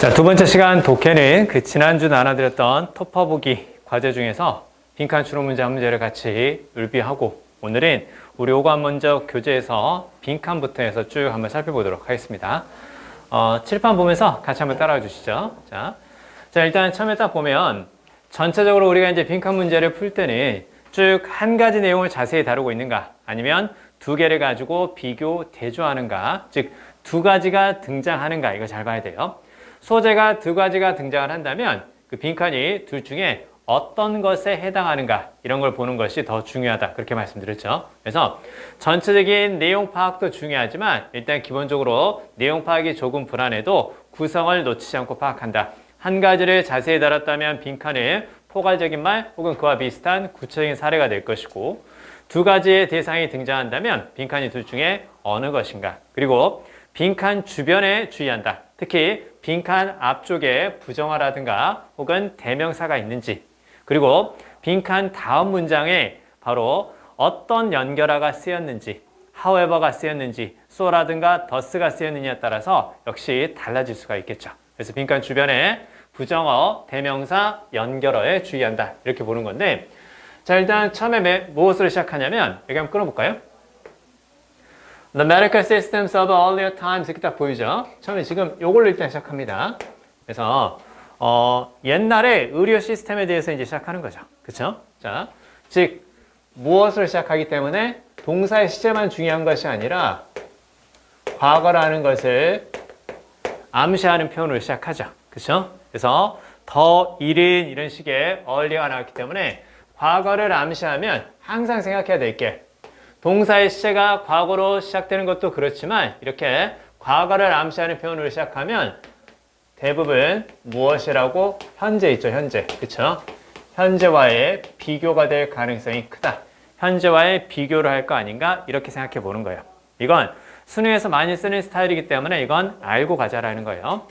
자, 두 번째 시간 독해는 그 지난주 나눠드렸던 토퍼보기 과제 중에서 빈칸 추론 문제 한 문제를 같이 을비하고 오늘은 우리 오관 먼저 교재에서 빈칸부터 해서 쭉 한번 살펴보도록 하겠습니다. 칠판 보면서 같이 한번 따라와 주시죠. 자, 일단 처음에 딱 보면 전체적으로 우리가 이제 빈칸 문제를 풀 때는 쭉 한 가지 내용을 자세히 다루고 있는가 아니면 두 개를 가지고 비교, 대조하는가 즉 두 가지가 등장하는가 이거 잘 봐야 돼요. 소재가 두 가지가 등장을 한다면 그 빈칸이 둘 중에 어떤 것에 해당하는가 이런 걸 보는 것이 더 중요하다 그렇게 말씀드렸죠. 그래서 전체적인 내용 파악도 중요하지만 일단 기본적으로 내용 파악이 조금 불안해도 구성을 놓치지 않고 파악한다. 한 가지를 자세히 다뤘다면 빈칸은 포괄적인 말 혹은 그와 비슷한 구체적인 사례가 될 것이고 두 가지의 대상이 등장한다면 빈칸이 둘 중에 어느 것인가 그리고 빈칸 주변에 주의한다. 특히 빈칸 앞쪽에 부정어라든가 혹은 대명사가 있는지 그리고 빈칸 다음 문장에 바로 어떤 연결어가 쓰였는지 however가 쓰였는지 so라든가 does가 쓰였느냐에 따라서 역시 달라질 수가 있겠죠. 그래서 빈칸 주변에 부정어, 대명사, 연결어에 주의한다. 이렇게 보는 건데 자 일단 처음에 무엇으로 시작하냐면 여기 한번 끊어볼까요? The medical systems of earlier times 이렇게 딱 보이죠? 처음에 지금 요걸로 일단 시작합니다. 그래서 옛날에 의료 시스템에 대해서 이제 시작하는 거죠. 그렇죠? 자, 즉 무엇으로 시작하기 때문에 동사의 시제만 중요한 것이 아니라 과거라는 것을 암시하는 표현으로 시작하죠. 그렇죠? 그래서 더 이른 이런 식의 early가 나왔기 때문에 과거를 암시하면 항상 생각해야 될 게 동사의 시제가 과거로 시작되는 것도 그렇지만 이렇게 과거를 암시하는 표현으로 시작하면 대부분 무엇이라고 현재 있죠. 현재. 그렇죠? 현재와의 비교가 될 가능성이 크다. 현재와의 비교를 할 거 아닌가? 이렇게 생각해 보는 거예요. 이건 수능에서 많이 쓰는 스타일이기 때문에 이건 알고 가자라는 거예요.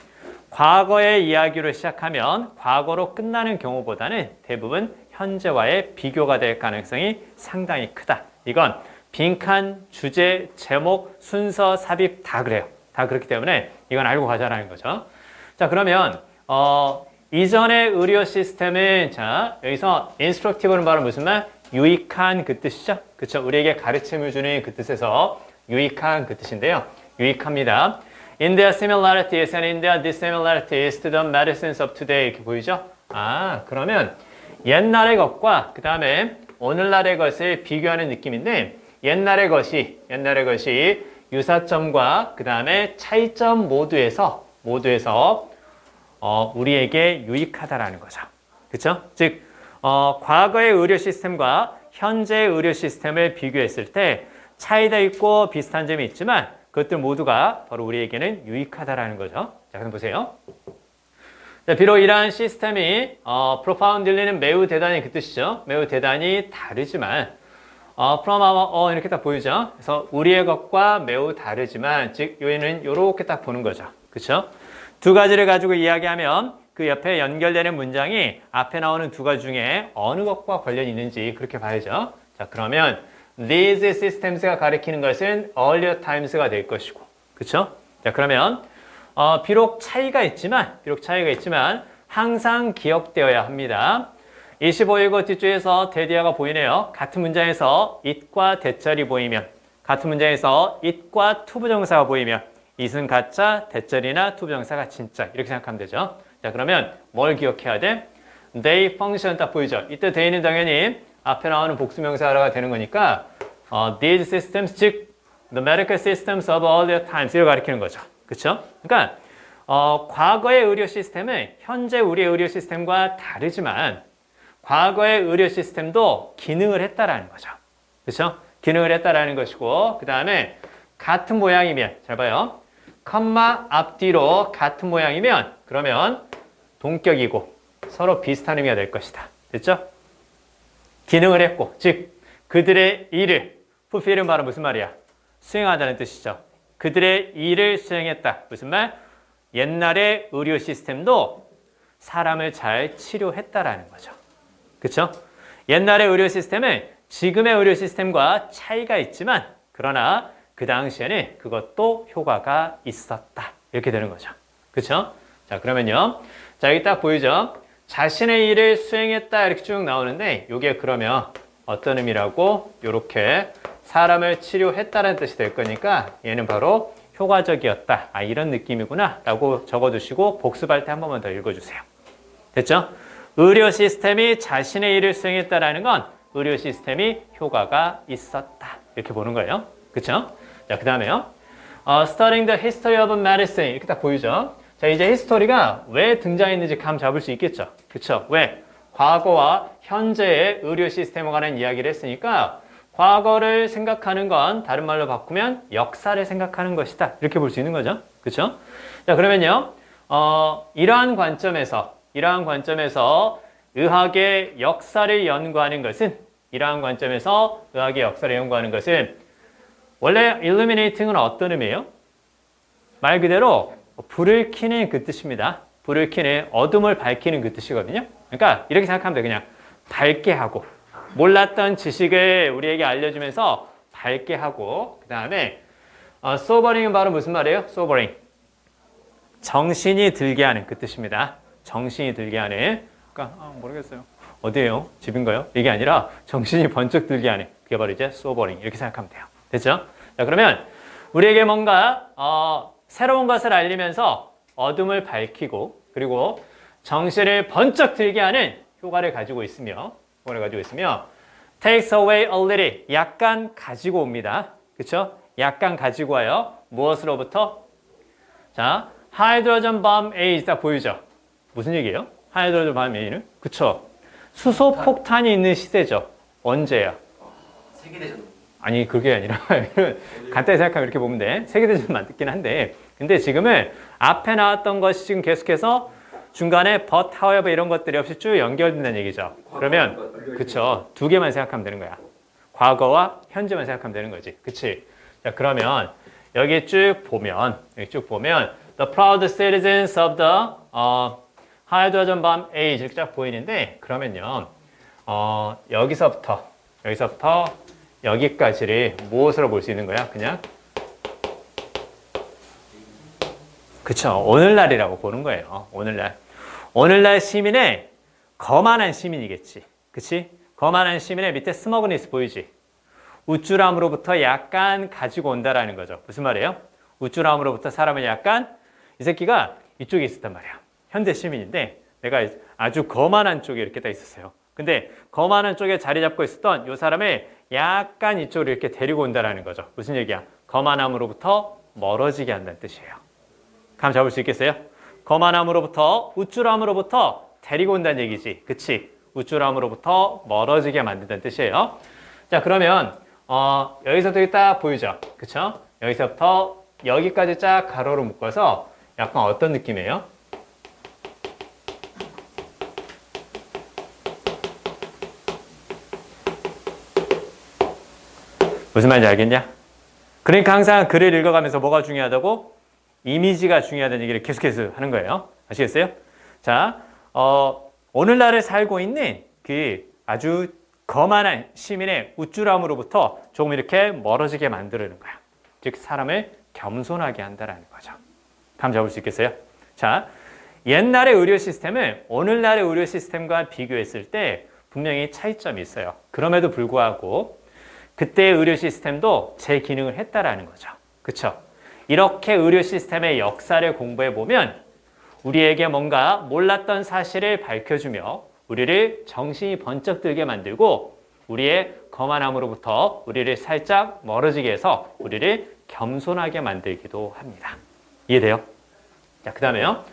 과거의 이야기로 시작하면 과거로 끝나는 경우보다는 대부분 현재와의 비교가 될 가능성이 상당히 크다. 이건 빈칸, 주제, 제목, 순서, 삽입 다 그래요. 다 그렇기 때문에 이건 알고 가자라는 거죠. 자, 그러면 이전의 의료 시스템은 자, 여기서 instructive는 바로 무슨 말? 유익한 그 뜻이죠. 그렇죠? 우리에게 가르침을 주는 그 뜻에서 유익한 그 뜻인데요. 유익합니다. In their similarities and in their dissimilarities to the medicines of today 이렇게 보이죠? 그러면 옛날의 것과 그 다음에 오늘날의 것을 비교하는 느낌인데 옛날의 것이 유사점과 그 다음에 차이점 모두에서 우리에게 유익하다라는 거죠. 그렇죠? 즉 과거의 의료 시스템과 현재의 의료 시스템을 비교했을 때 차이도 있고 비슷한 점이 있지만 그것들 모두가 바로 우리에게는 유익하다라는 거죠. 자, 그럼 보세요. 자, 비록 이러한 시스템이 profoundly는 매우 대단히 그 뜻이죠. 매우 대단히 다르지만 from our 이렇게 딱 보이죠. 그래서 우리의 것과 매우 다르지만 즉 여기는 이렇게 딱 보는 거죠. 그렇죠? 두 가지를 가지고 이야기하면 그 옆에 연결되는 문장이 앞에 나오는 두 가지 중에 어느 것과 관련이 있는지 그렇게 봐야죠. 자, 그러면 these systems가 가리키는 것은 earlier times가 될 것이고 그렇죠? 자, 그러면 비록 차이가 있지만 항상 기억되어야 합니다. 25일고 뒷줄에서 대디어가 보이네요. 같은 문장에서 it과 대절이 보이면 같은 문장에서 it과 투부정사가 보이면 it은 가짜, 대절이나 투부정사가 진짜 이렇게 생각하면 되죠. 자, 그러면 뭘 기억해야 돼? They function 딱 보이죠? 이때 they는 당연히 앞에 나오는 복수명사가 되는 거니까 these systems 즉 the medical systems of earlier times 이걸 가리키는 거죠. 그렇죠? 그러니까 과거의 의료 시스템은 현재 우리의 의료 시스템과 다르지만 과거의 의료 시스템도 기능을 했다라는 거죠. 그렇죠? 기능을 했다라는 것이고 그 다음에 같은 모양이면 잘 봐요. 컴마 앞뒤로 같은 모양이면 그러면 동격이고 서로 비슷한 의미가 될 것이다. 됐죠? 기능을 했고 즉 그들의 일을 fulfill은 바로 무슨 말이야? 수행하다는 뜻이죠. 그들의 일을 수행했다. 무슨 말? 옛날의 의료 시스템도 사람을 잘 치료했다라는 거죠. 그렇죠? 옛날의 의료 시스템은 지금의 의료 시스템과 차이가 있지만 그러나 그 당시에는 그것도 효과가 있었다. 이렇게 되는 거죠. 그렇죠? 자, 그러면요. 자, 여기 딱 보이죠? 자신의 일을 수행했다 이렇게 쭉 나오는데 이게 그러면 어떤 의미라고? 이렇게 사람을 치료했다는 뜻이 될 거니까 얘는 바로 효과적이었다. 아, 이런 느낌이구나 라고 적어두시고 복습할 때 한 번만 더 읽어주세요. 됐죠? 의료 시스템이 자신의 일을 수행했다라는 건 의료 시스템이 효과가 있었다. 이렇게 보는 거예요. 그쵸? 자, 그 다음에요. Studying the history of medicine. 이렇게 딱 보이죠? 자, 이제 히스토리가 왜 등장했는지 감 잡을 수 있겠죠? 그쵸? 왜? 과거와 현재의 의료 시스템에 관한 이야기를 했으니까 과거를 생각하는 건 다른 말로 바꾸면 역사를 생각하는 것이다. 이렇게 볼 수 있는 거죠. 그쵸? 자, 그러면요. 이러한 관점에서 의학의 역사를 연구하는 것은 원래 illuminating은 어떤 의미예요? 말 그대로 불을 켜는 그 뜻입니다. 불을 켜는 어둠을 밝히는 그 뜻이거든요. 그러니까 이렇게 생각하면 돼요. 그냥 밝게 하고 몰랐던 지식을 우리에게 알려주면서 밝게 하고 그 다음에 sobering은 바로 무슨 말이에요? sobering. 정신이 들게 하는 그 뜻입니다. 정신이 들게 하는 그러니까 모르겠어요. 어디예요? 집인가요? 이게 아니라 정신이 번쩍 들게 하는 그게 바로 이제 sobering 이렇게 생각하면 돼요. 됐죠? 자, 그러면 우리에게 뭔가 새로운 것을 알리면서 어둠을 밝히고 그리고 정신을 번쩍 들게 하는 효과를 가지고 있으며 takes away a little 약간 가지고 옵니다. 그렇죠? 약간 가지고 와요. 무엇으로부터? 자, 하이드로전 밤 에이지 딱 보이죠? 무슨 얘기예요? 하이드로전 밤 에이지는? 그쵸? 수소 폭탄이 있는 시대죠. 언제야? 세계대전. 아니 그게 아니라 간단히 생각하면 이렇게 보면 돼. 세계대전 맞긴 한데 근데 지금은 앞에 나왔던 것이 지금 계속해서 중간에 but, however 이런 것들이 없이 쭉 연결된다는 얘기죠. 그러면 그쵸? 두 개만 생각하면 되는 거야. 과거와 현재만 생각하면 되는 거지. 그치? 자, 그러면 여기 쭉 보면 The proud citizens of the hydrogen bomb age 이렇게 쫙 보이는데 그러면요 여기서부터 여기까지를 무엇으로 볼 수 있는 거야? 그냥 그쵸? 오늘날이라고 보는 거예요. 오늘날 시민의 거만한 시민이겠지. 그치? 거만한 시민의 밑에 스머그니스 보이지? 우쭐함으로부터 약간 가지고 온다라는 거죠. 무슨 말이에요? 우쭐함으로부터 사람을 약간 이 새끼가 이쪽에 있었단 말이야. 현대 시민인데 내가 아주 거만한 쪽에 이렇게 딱 있었어요. 근데 거만한 쪽에 자리 잡고 있었던 이 사람을 약간 이쪽으로 이렇게 데리고 온다라는 거죠. 무슨 얘기야? 거만함으로부터 멀어지게 한다는 뜻이에요. 감 잡을 수 있겠어요? 거만함으로부터 우쭐함으로부터 데리고 온다는 얘기지. 그치? 우쭐함으로부터 멀어지게 만든다는 뜻이에요. 자, 그러면 여기서부터 여기 딱 보이죠? 그쵸? 여기서부터 여기까지 쫙 가로로 묶어서 약간 어떤 느낌이에요? 무슨 말인지 알겠냐? 그러니까 항상 글을 읽어가면서 뭐가 중요하다고? 이미지가 중요하다는 얘기를 계속해서 하는 거예요. 아시겠어요? 자, 오늘날을 살고 있는 그 아주 거만한 시민의 우쭐함으로부터 조금 이렇게 멀어지게 만드는 거야. 즉 사람을 겸손하게 한다는 거죠. 감 잡을 수 있겠어요? 자, 옛날의 의료 시스템을 오늘날의 의료 시스템과 비교했을 때 분명히 차이점이 있어요. 그럼에도 불구하고 그때의 의료 시스템도 제 기능을 했다라는 거죠. 그렇죠? 이렇게 의료 시스템의 역사를 공부해 보면 우리에게 뭔가 몰랐던 사실을 밝혀주며 우리를 정신이 번쩍 들게 만들고 우리의 거만함으로부터 우리를 살짝 멀어지게 해서 우리를 겸손하게 만들기도 합니다. 이해돼요? 자, 그 다음에요.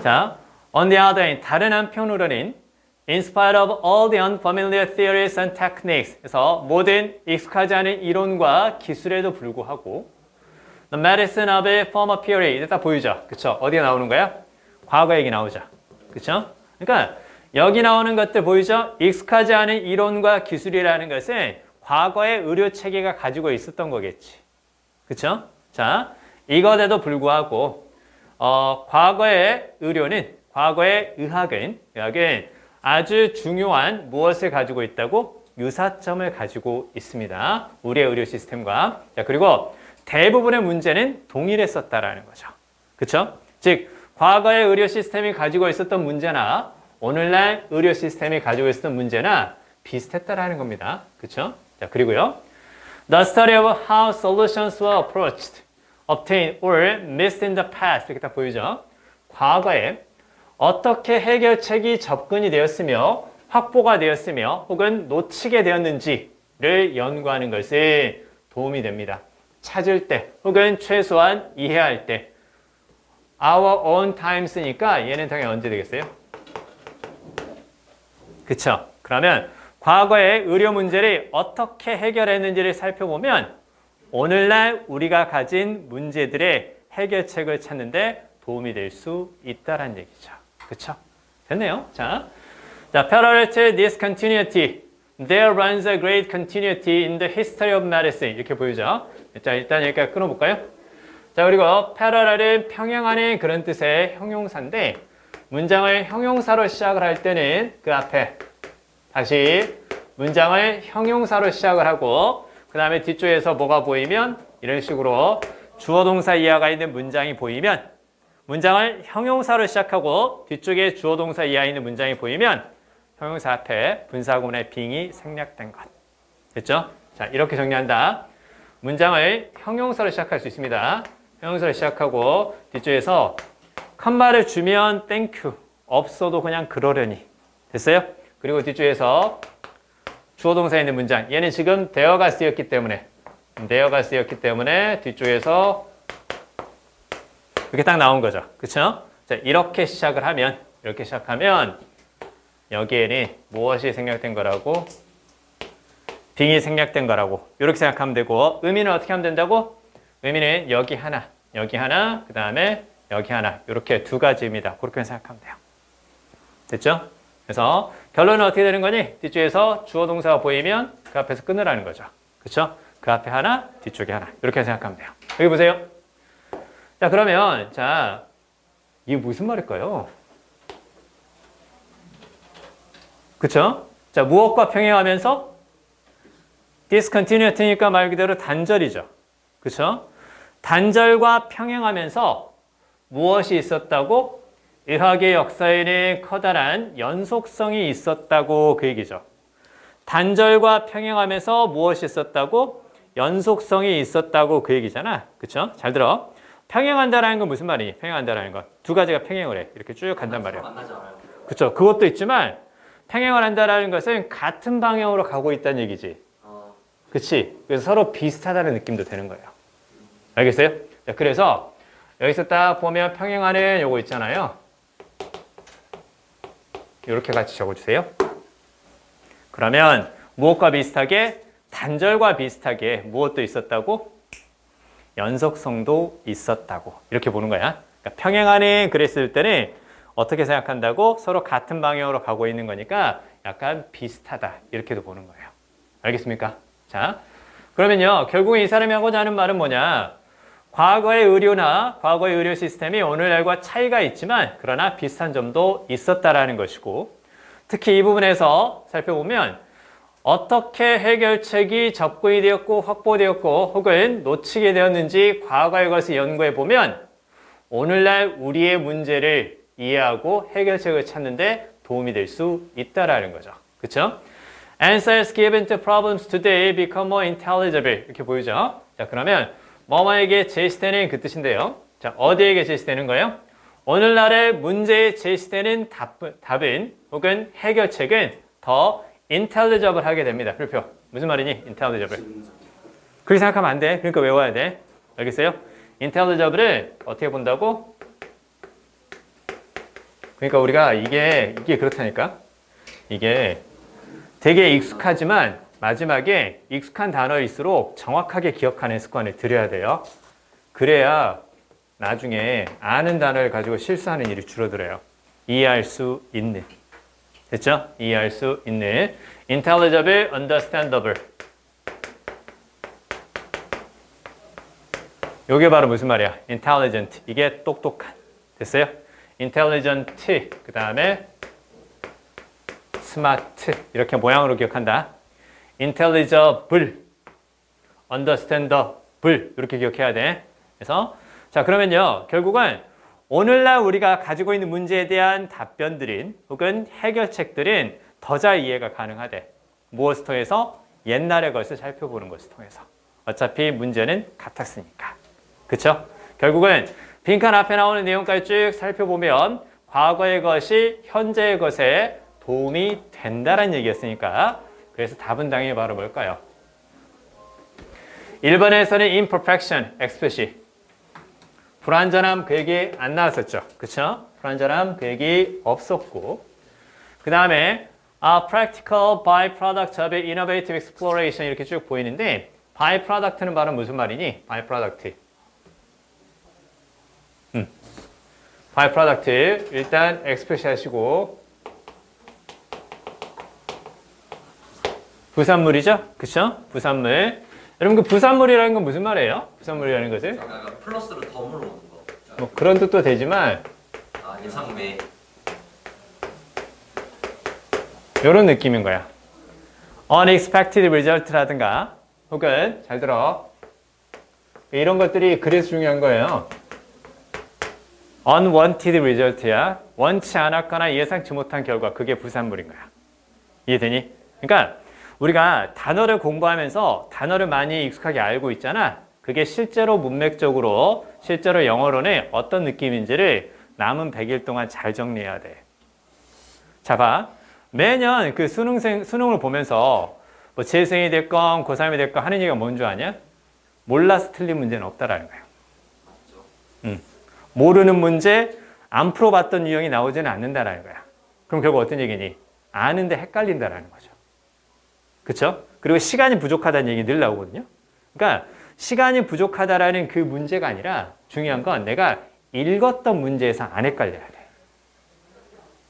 자, on the other hand, 다른 한편으로는 in spite of all the unfamiliar theories and techniques 그래서 모든 익숙하지 않은 이론과 기술에도 불구하고 the medicine of a former period 이제 딱 보이죠? 그쵸? 어디가 나오는 거야? 과거 얘기 나오죠? 그쵸? 그러니까 여기 나오는 것들 보이죠? 익숙하지 않은 이론과 기술이라는 것은 과거의 의료 체계가 가지고 있었던 거겠지. 그쵸? 자, 이것에도 불구하고 과거의 의학은 아주 중요한 무엇을 가지고 있다고? 유사점을 가지고 있습니다. 우리의 의료 시스템과. 자, 그리고 대부분의 문제는 동일했었다라는 거죠. 그쵸? 즉, 과거의 의료 시스템이 가지고 있었던 문제나 오늘날 의료 시스템이 가지고 있었던 문제나 비슷했다라는 겁니다. 그렇죠? 자, 그리고요. The study of how solutions were approached, obtained or missed in the past 이렇게 딱 보이죠? 과거에 어떻게 해결책이 접근이 되었으며 확보가 되었으며 혹은 놓치게 되었는지를 연구하는 것에 도움이 됩니다. 찾을 때 혹은 최소한 이해할 때 our own time 쓰니까 얘는 당연히 언제 되겠어요? 그쵸? 그러면 과거의 의료 문제를 어떻게 해결했는지를 살펴보면 오늘날 우리가 가진 문제들의 해결책을 찾는데 도움이 될 수 있다는 얘기죠. 그쵸? 됐네요. 자, parallel to this continuity, there runs a great continuity in the history of medicine. 이렇게 보이죠? 자, 일단 여기까지 끊어볼까요? 자, 그리고 parallel은 평행하는 그런 뜻의 형용사인데 문장을 형용사로 시작을 할 때는 그 앞에 다시 문장을 형용사로 시작을 하고 그 다음에 뒤쪽에서 뭐가 보이면 이런 식으로 주어 동사 이하가 있는 문장이 보이면 문장을 형용사로 시작하고 뒤쪽에 주어 동사 이하에 있는 문장이 보이면 형용사 앞에 분사구문의 빙이 생략된 것. 됐죠? 자, 이렇게 정리한다. 문장을 형용사로 시작할 수 있습니다. 형용사로 시작하고 뒤쪽에서 컴마를 주면 땡큐, 없어도 그냥 그러려니. 됐어요? 그리고 뒤쪽에서 주어 동사에 있는 문장. 얘는 지금 되어가 쓰였기 때문에 뒤쪽에서 이렇게 딱 나온 거죠. 그쵸? 자, 이렇게 시작하면 여기에는 무엇이 생략된 거라고? 빙이 생략된 거라고 이렇게 생각하면 되고 의미는 어떻게 하면 된다고? 의미는 여기 하나, 그 다음에 여기 하나 이렇게 두 가지입니다. 그렇게 생각하면 돼요. 됐죠? 그래서 결론은 어떻게 되는 거니? 뒤쪽에서 주어 동사가 보이면 그 앞에서 끊으라는 거죠. 그렇죠? 그 앞에 하나, 뒤쪽에 하나 이렇게 생각하면 돼요. 여기 보세요. 자, 그러면 자, 이게 무슨 말일까요? 그쵸? 자, 무엇과 평행하면서 discontinuity니까 말 그대로 단절이죠. 그쵸? 단절과 평행하면서 무엇이 있었다고? 의학의 역사에는 커다란 연속성이 있었다고 그 얘기죠. 단절과 평행하면서 무엇이 있었다고? 연속성이 있었다고 그 얘기잖아. 그쵸? 잘 들어. 평행한다라는 건 무슨 말이니? 평행한다라는 건 두 가지가 평행을 해. 이렇게 쭉 간단 말이야. 그쵸? 그것도 있지만 평행을 한다라는 것은 같은 방향으로 가고 있다는 얘기지. 그치? 그래서 서로 비슷하다는 느낌도 되는 거예요. 알겠어요? 자, 그래서 여기서 딱 보면 평행하는 요거 있잖아요. 이렇게 같이 적어주세요. 그러면 무엇과 비슷하게? 단절과 비슷하게 무엇도 있었다고? 연속성도 있었다고. 이렇게 보는 거야. 그러니까 평행하는 그랬을 때는 어떻게 생각한다고? 서로 같은 방향으로 가고 있는 거니까 약간 비슷하다. 이렇게도 보는 거예요. 알겠습니까? 자, 그러면요. 결국에 이 사람이 하고자 하는 말은 뭐냐? 과거의 의료나 과거의 의료 시스템이 오늘날과 차이가 있지만 그러나 비슷한 점도 있었다라는 것이고 특히 이 부분에서 살펴보면 어떻게 해결책이 접근이 되었고 확보되었고 혹은 놓치게 되었는지 과거의 것을 연구해 보면 오늘날 우리의 문제를 이해하고 해결책을 찾는데 도움이 될 수 있다라는 거죠. 그렇죠? Answers given to problems today become more intelligible. 이렇게 보이죠? 자, 그러면 뭐뭐에게 제시되는 그 뜻인데요. 자, 어디에게 제시되는 거예요? 오늘날의 문제에 제시되는 답은 혹은 해결책은 더 intelligible 하게 됩니다. 필표. 무슨 말이니? intelligible. 그렇게 생각하면 안 돼. 그러니까 외워야 돼. 알겠어요? intelligible을 어떻게 본다고? 그러니까 우리가 이게 그렇다니까. 이게 되게 익숙하지만 마지막에 익숙한 단어일수록 정확하게 기억하는 습관을 들여야 돼요. 그래야 나중에 아는 단어를 가지고 실수하는 일이 줄어들어요. 이해할 수 있는. 됐죠? 이해할 수 있는. intelligible, understandable. 이게 바로 무슨 말이야? intelligent. 이게 똑똑한. 됐어요? intelligent. 그 다음에 smart. 이렇게 모양으로 기억한다. intelligible, understandable. 이렇게 기억해야 돼. 그래서 자, 그러면요. 결국은 오늘날 우리가 가지고 있는 문제에 대한 답변들은 혹은 해결책들은 더 잘 이해가 가능하대. 무엇을 통해서? 옛날의 것을 살펴보는 것을 통해서. 어차피 문제는 같았으니까. 그쵸? 결국은 빈칸 앞에 나오는 내용까지 쭉 살펴보면 과거의 것이 현재의 것에 도움이 된다는 얘기였으니까 그래서 답은 당연히 바로 뭘까요? 1번에서는 imperfection, expression. 불완전함 그 얘기 안 나왔었죠. 그쵸? 불완전함 그 얘기 없었고 그 다음에 practical byproduct of innovative exploration 이렇게 쭉 보이는데 byproduct는 바로 무슨 말이니? byproduct. byproduct 일단 express 하시고 부산물이죠? 그쵸? 부산물. 여러분 그 부산물이라는 건 무슨 말이에요? 부산물이라는 것은? 약간 플러스로 덤으로 오는 거. 뭐 그런 뜻도 되지만 예상외. 이런 느낌인 거야. unexpected result라든가 혹은 잘 들어. 이런 것들이 그래서 중요한 거예요. unwanted result야. 원치 않았거나 예상치 못한 결과. 그게 부산물인 거야. 이해되니? 그러니까 우리가 단어를 공부하면서 단어를 많이 익숙하게 알고 있잖아. 그게 실제로 문맥적으로 실제로 영어로는 어떤 느낌인지를 남은 100일 동안 잘 정리해야 돼. 자, 봐. 매년 그 수능을 보면서 뭐 재수생이 됐건 고3이 됐건 하는 얘기가 뭔 줄 아냐? 몰라서 틀린 문제는 없다라는 거야. 모르는 문제, 안 풀어봤던 유형이 나오지는 않는다라는 거야. 그럼 결국 어떤 얘기니? 아는데 헷갈린다라는 거죠. 그쵸? 그리고 시간이 부족하다는 얘기 늘 나오거든요. 그러니까 시간이 부족하다라는 그 문제가 아니라 중요한 건 내가 읽었던 문제에서 안 헷갈려야 돼.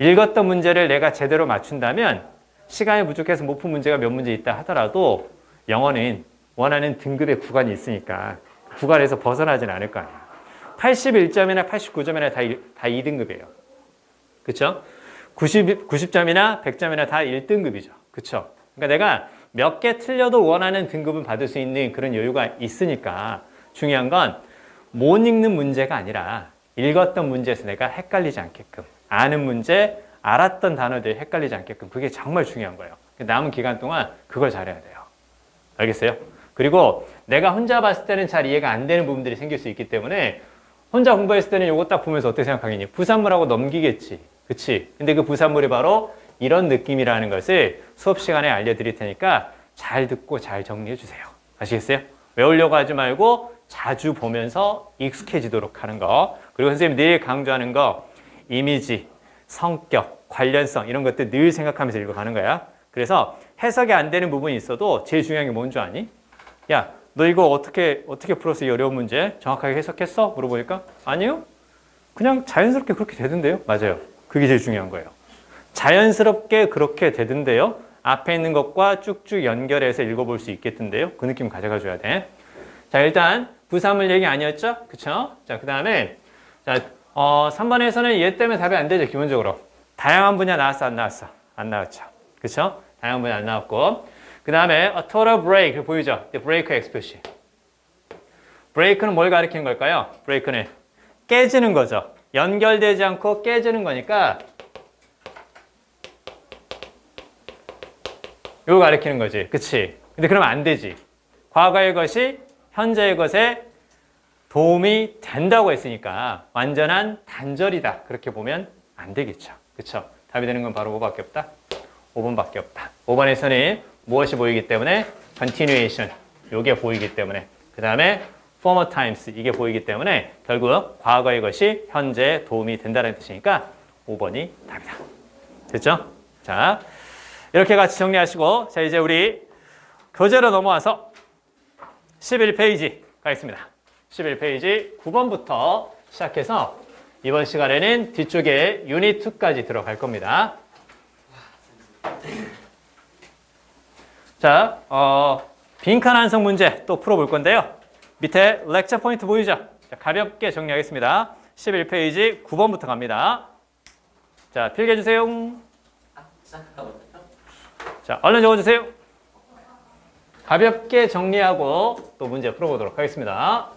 읽었던 문제를 내가 제대로 맞춘다면 시간이 부족해서 못 푼 문제가 몇 문제 있다 하더라도 영어는 원하는 등급의 구간이 있으니까 구간에서 벗어나진 않을 거 아니야. 81점이나 89점이나 다 2등급이에요. 그쵸? 90점이나 100점이나 다 1등급이죠. 그쵸? 그러니까 내가 몇 개 틀려도 원하는 등급을 받을 수 있는 그런 여유가 있으니까 중요한 건 못 읽는 문제가 아니라 읽었던 문제에서 내가 헷갈리지 않게끔 아는 문제, 알았던 단어들 헷갈리지 않게끔 그게 정말 중요한 거예요. 남은 기간 동안 그걸 잘해야 돼요. 알겠어요? 그리고 내가 혼자 봤을 때는 잘 이해가 안 되는 부분들이 생길 수 있기 때문에 혼자 공부했을 때는 이거 딱 보면서 어떻게 생각하겠니? 부산물하고 넘기겠지. 그치? 근데 그 부산물이 바로 이런 느낌이라는 것을 수업 시간에 알려드릴 테니까 잘 듣고 잘 정리해 주세요. 아시겠어요? 외우려고 하지 말고 자주 보면서 익숙해지도록 하는 거. 그리고 선생님이 늘 강조하는 거 이미지, 성격, 관련성 이런 것들 늘 생각하면서 읽어가는 거야. 그래서 해석이 안 되는 부분이 있어도 제일 중요한 게 뭔 줄 아니? 야, 너 이거 어떻게 풀었어? 이 어려운 문제 정확하게 해석했어? 물어보니까 아니요. 그냥 자연스럽게 그렇게 되던데요. 맞아요. 그게 제일 중요한 거예요. 자연스럽게 그렇게 되던데요. 앞에 있는 것과 쭉쭉 연결해서 읽어볼 수 있겠던데요. 그 느낌 가져가 줘야 돼. 자, 일단 부산물 얘기 아니었죠? 그쵸? 자, 그 다음에 자, 3번에서는 얘 때문에 답이 안 되죠. 기본적으로. 다양한 분야 나왔어? 안 나왔어? 안 나왔죠. 그쵸? 다양한 분야 안 나왔고 그 다음에 a total break 보이죠? The break expression. break는 뭘 가리키는 걸까요? break는 깨지는 거죠. 연결되지 않고 깨지는 거니까 이거 가리키는 거지. 그치? 근데 그러면 안 되지. 과거의 것이 현재의 것에 도움이 된다고 했으니까 완전한 단절이다. 그렇게 보면 안 되겠죠. 그쵸? 답이 되는 건 바로 5밖에 없다. 5번밖에 없다. 5번에서는 무엇이 보이기 때문에 continuation. 요게 보이기 때문에 그 다음에 former times. 이게 보이기 때문에 결국 과거의 것이 현재에 도움이 된다는 뜻이니까 5번이 답이다. 됐죠? 자, 이렇게 같이 정리하시고 자 이제 우리 교재로 넘어와서 11페이지 가겠습니다. 11페이지 9번부터 시작해서 이번 시간에는 뒤쪽에 유닛 2까지 들어갈 겁니다. 자, 빈칸 완성 문제 또 풀어볼 건데요. 밑에 렉처 포인트 보이죠? 자, 가볍게 정리하겠습니다. 11페이지 9번부터 갑니다. 자, 필기해주세요. 자, 얼른 적어주세요. 가볍게 정리하고 또 문제 풀어보도록 하겠습니다.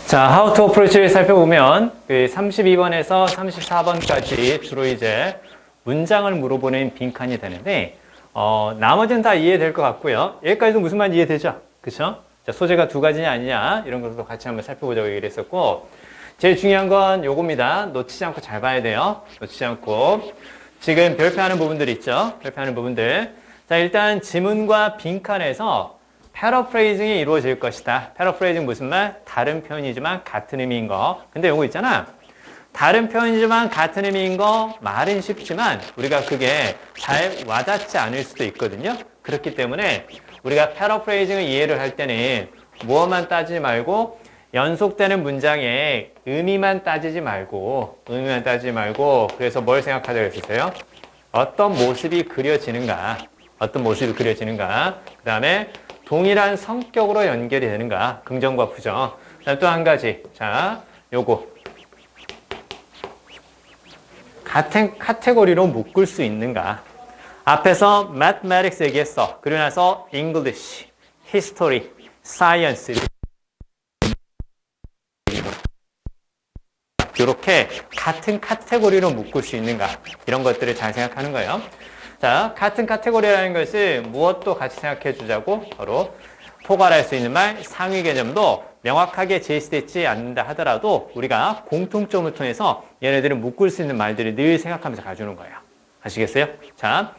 자, How to Approach를 살펴보면 32번에서 34번까지 주로 이제 문장을 물어보는 빈칸이 되는데 나머지는 다 이해될 것 같고요. 여기까지도 무슨 말인지 이해되죠? 그쵸? 자, 소재가 두 가지냐 아니냐 이런 것도 같이 한번 살펴보자고 얘기를 했었고 제일 중요한 건 요겁니다. 놓치지 않고 잘 봐야 돼요. 놓치지 않고 지금 별표하는 부분들 있죠? 별표하는 부분들. 자, 일단 지문과 빈칸에서 패러프레이징이 이루어질 것이다. 패러프레이징 무슨 말? 다른 표현이지만 같은 의미인 거. 근데 요거 있잖아. 다른 표현이지만 같은 의미인 거 말은 쉽지만 우리가 그게 잘 와닿지 않을 수도 있거든요. 그렇기 때문에 우리가 패러프레이징을 이해를 할 때는 무엇만 따지지 말고 연속되는 문장의 의미만 따지지 말고 그래서 뭘 생각하자고 했었어요? 어떤 모습이 그려지는가 그 다음에 동일한 성격으로 연결이 되는가 긍정과 부정. 또 한 가지 자 요거 같은 카테고리로 묶을 수 있는가. 앞에서 mathematics 얘기했어. 그리고 나서 English, History, Science 이렇게 같은 카테고리로 묶을 수 있는가 이런 것들을 잘 생각하는 거예요. 자, 같은 카테고리라는 것을 무엇도 같이 생각해 주자고 서로 포괄할 수 있는 말, 상위 개념도 명확하게 제시되지 않는다 하더라도 우리가 공통점을 통해서 얘네들을 묶을 수 있는 말들을 늘 생각하면서 가주는 거예요. 아시겠어요? 자,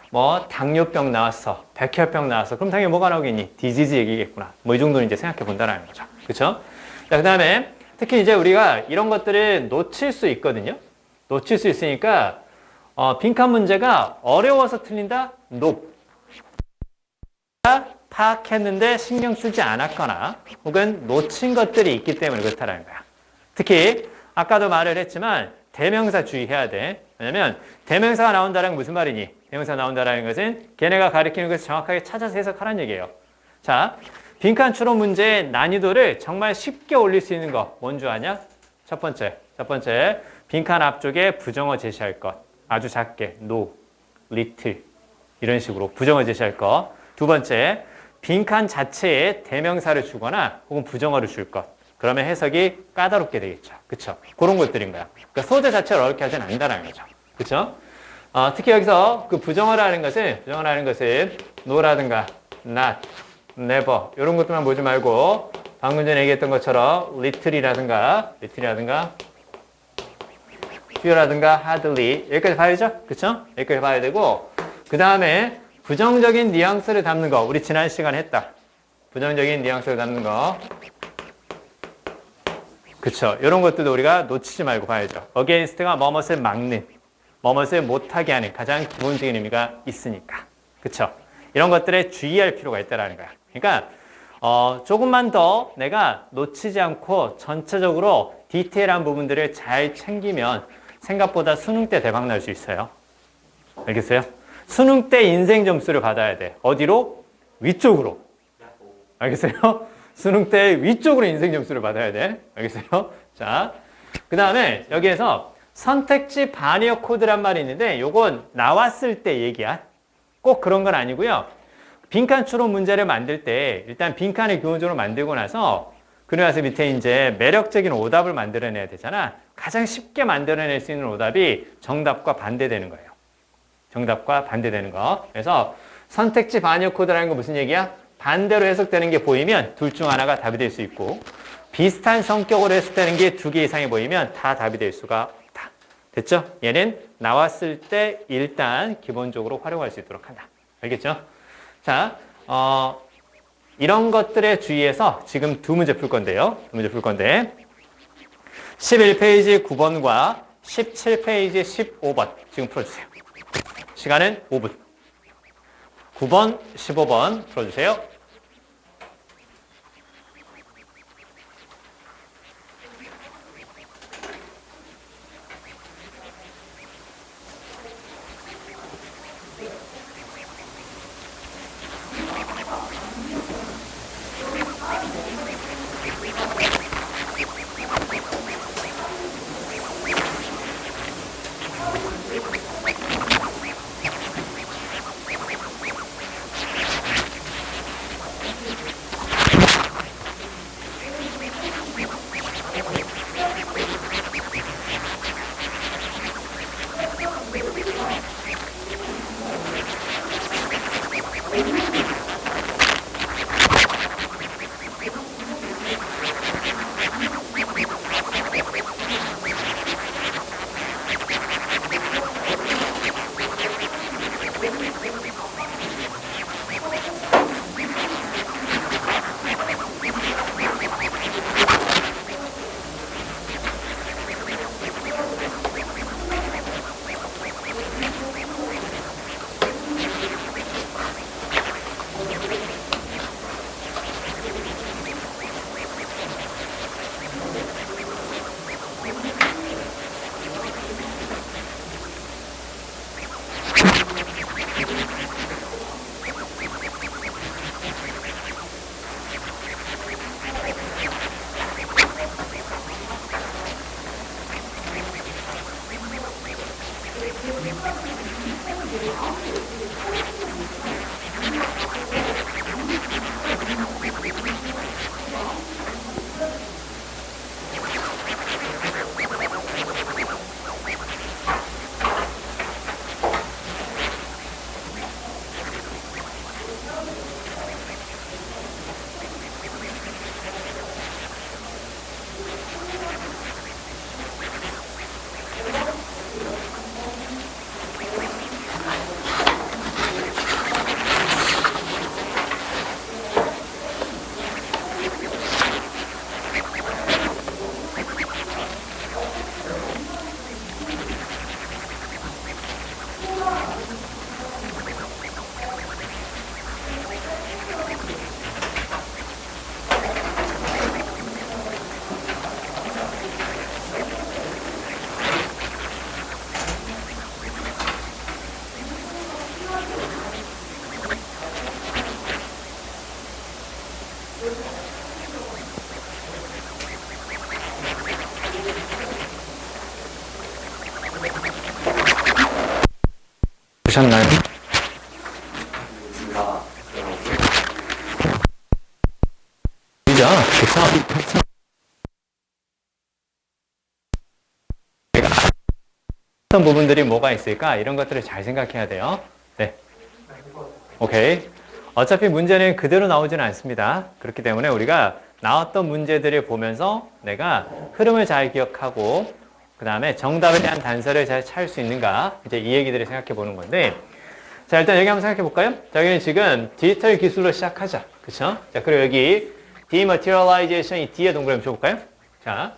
뭐 당뇨병 나왔어, 백혈병 나왔어. 그럼 당연히 뭐가 나오겠니? 디지즈 얘기겠구나. 뭐 이 정도는 이제 생각해 본다는 거죠. 그렇죠? 자, 그다음에 특히 이제 우리가 이런 것들을 놓칠 수 있거든요. 놓칠 수 있으니까 빈칸 문제가 어려워서 틀린다? No. 파악했는데 신경 쓰지 않았거나 혹은 놓친 것들이 있기 때문에 그렇다는 거야. 특히 아까도 말을 했지만 대명사 주의해야 돼. 왜냐면 대명사가 나온다는 건 무슨 말이니? 대명사가 나온다는 것은 걔네가 가리키는 것을 정확하게 찾아서 해석하라는 얘기예요. 자, 빈칸 추론 문제의 난이도를 정말 쉽게 올릴 수 있는 거 뭔 줄 아냐? 첫 번째 빈칸 앞쪽에 부정어 제시할 것. 아주 작게 no, little 이런 식으로 부정어 제시할 것. 두 번째, 빈칸 자체에 대명사를 주거나 혹은 부정어를 줄 것. 그러면 해석이 까다롭게 되겠죠. 그쵸? 그런 것들인 거야. 그러니까 소재 자체를 어렵게 하진 않는다는 거죠. 그쵸? 특히 여기서 그 부정어라는 것은 no라든가 not, never 이런 것들만 보지 말고 방금 전에 얘기했던 것처럼 little이라든가 few라든가 hardly 여기까지 봐야죠. 그쵸? 여기까지 봐야 되고 그 다음에 부정적인 뉘앙스를 담는 거 우리 지난 시간에 했다. 부정적인 뉘앙스를 담는 거 그쵸? 이런 것들도 우리가 놓치지 말고 봐야죠. against가 뭐뭇을 막는 뭐뭇을 못하게 하는 가장 기본적인 의미가 있으니까 그쵸? 이런 것들에 주의할 필요가 있다는 거야. 그러니까 조금만 더 내가 놓치지 않고 전체적으로 디테일한 부분들을 잘 챙기면 생각보다 수능 때 대박 날 수 있어요. 알겠어요? 수능 때 인생 점수를 받아야 돼. 어디로? 위쪽으로. 알겠어요? 수능 때 위쪽으로 인생 점수를 받아야 돼. 알겠어요? 자, 그 다음에 여기에서 선택지 반역 코드란 말이 있는데 요건 나왔을 때 얘기야. 꼭 그런 건 아니고요. 빈칸 추론 문제를 만들 때 일단 빈칸을 기본적으로 만들고 나서 그러고 나서 밑에 이제 매력적인 오답을 만들어내야 되잖아. 가장 쉽게 만들어낼 수 있는 오답이 정답과 반대되는 거예요. 정답과 반대되는 거. 그래서 선택지 반역 코드라는 건 무슨 얘기야? 반대로 해석되는 게 보이면 둘 중 하나가 답이 될 수 있고 비슷한 성격으로 해석되는 게 두 개 이상이 보이면 다 답이 될 수가 없다. 됐죠? 얘는 나왔을 때 일단 기본적으로 활용할 수 있도록 한다. 알겠죠? 자, 이런 것들에 주의해서 지금 두 문제 풀 건데요. 두 문제 풀 건데 11페이지 9번과 17페이지 15번 지금 풀어주세요. 시간은 5분. 9번, 15번 풀어주세요. 보셨나요? 그죠? 그쵸? 어떤 부분들이 뭐가 있을까? 이런 것들을 잘 생각해야 돼요. 네. 오케이. 어차피 문제는 그대로 나오지는 않습니다. 그렇기 때문에 우리가 나왔던 문제들을 보면서 내가 흐름을 잘 기억하고 그 다음에 정답에 대한 단서를 잘 찾을 수 있는가 이제 이 얘기들을 생각해 보는 건데 자 일단 여기 한번 생각해 볼까요? 자 여기는 지금 디지털 기술로 시작하자. 그쵸? 자 그리고 여기 dematerialization이 D에 동그라미 줘볼까요? 자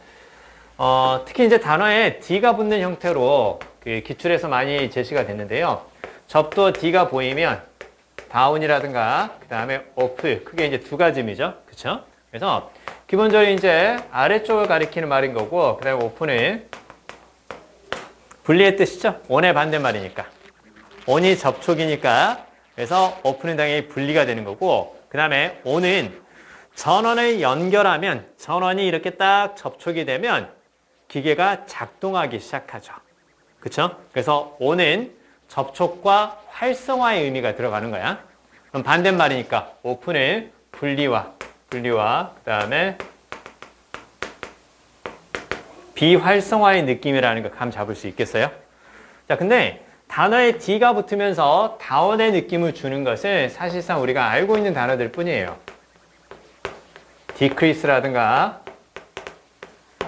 특히 이제 단어에 D가 붙는 형태로 그 기출에서 많이 제시가 됐는데요. 접도 D가 보이면 다운이라든가 그 다음에 오프 크게 이제 두 가지 의미죠. 그쵸? 그래서 기본적으로 이제 아래쪽을 가리키는 말인 거고 그 다음에 오픈은 분리의 뜻이죠. on의 반대말이니까. on이 접촉이니까 그래서 open은 당연히 분리가 되는 거고 그 다음에 on은 전원을 연결하면 전원이 이렇게 딱 접촉이 되면 기계가 작동하기 시작하죠. 그쵸? 그래서 on은 접촉과 활성화의 의미가 들어가는 거야. 그럼 반대말이니까 open은 분리와 그 다음에 비활성화의 느낌이라는 거 감 잡을 수 있겠어요? 자, 근데 단어에 D가 붙으면서 다운의 느낌을 주는 것은 사실상 우리가 알고 있는 단어들 뿐이에요. decrease라든가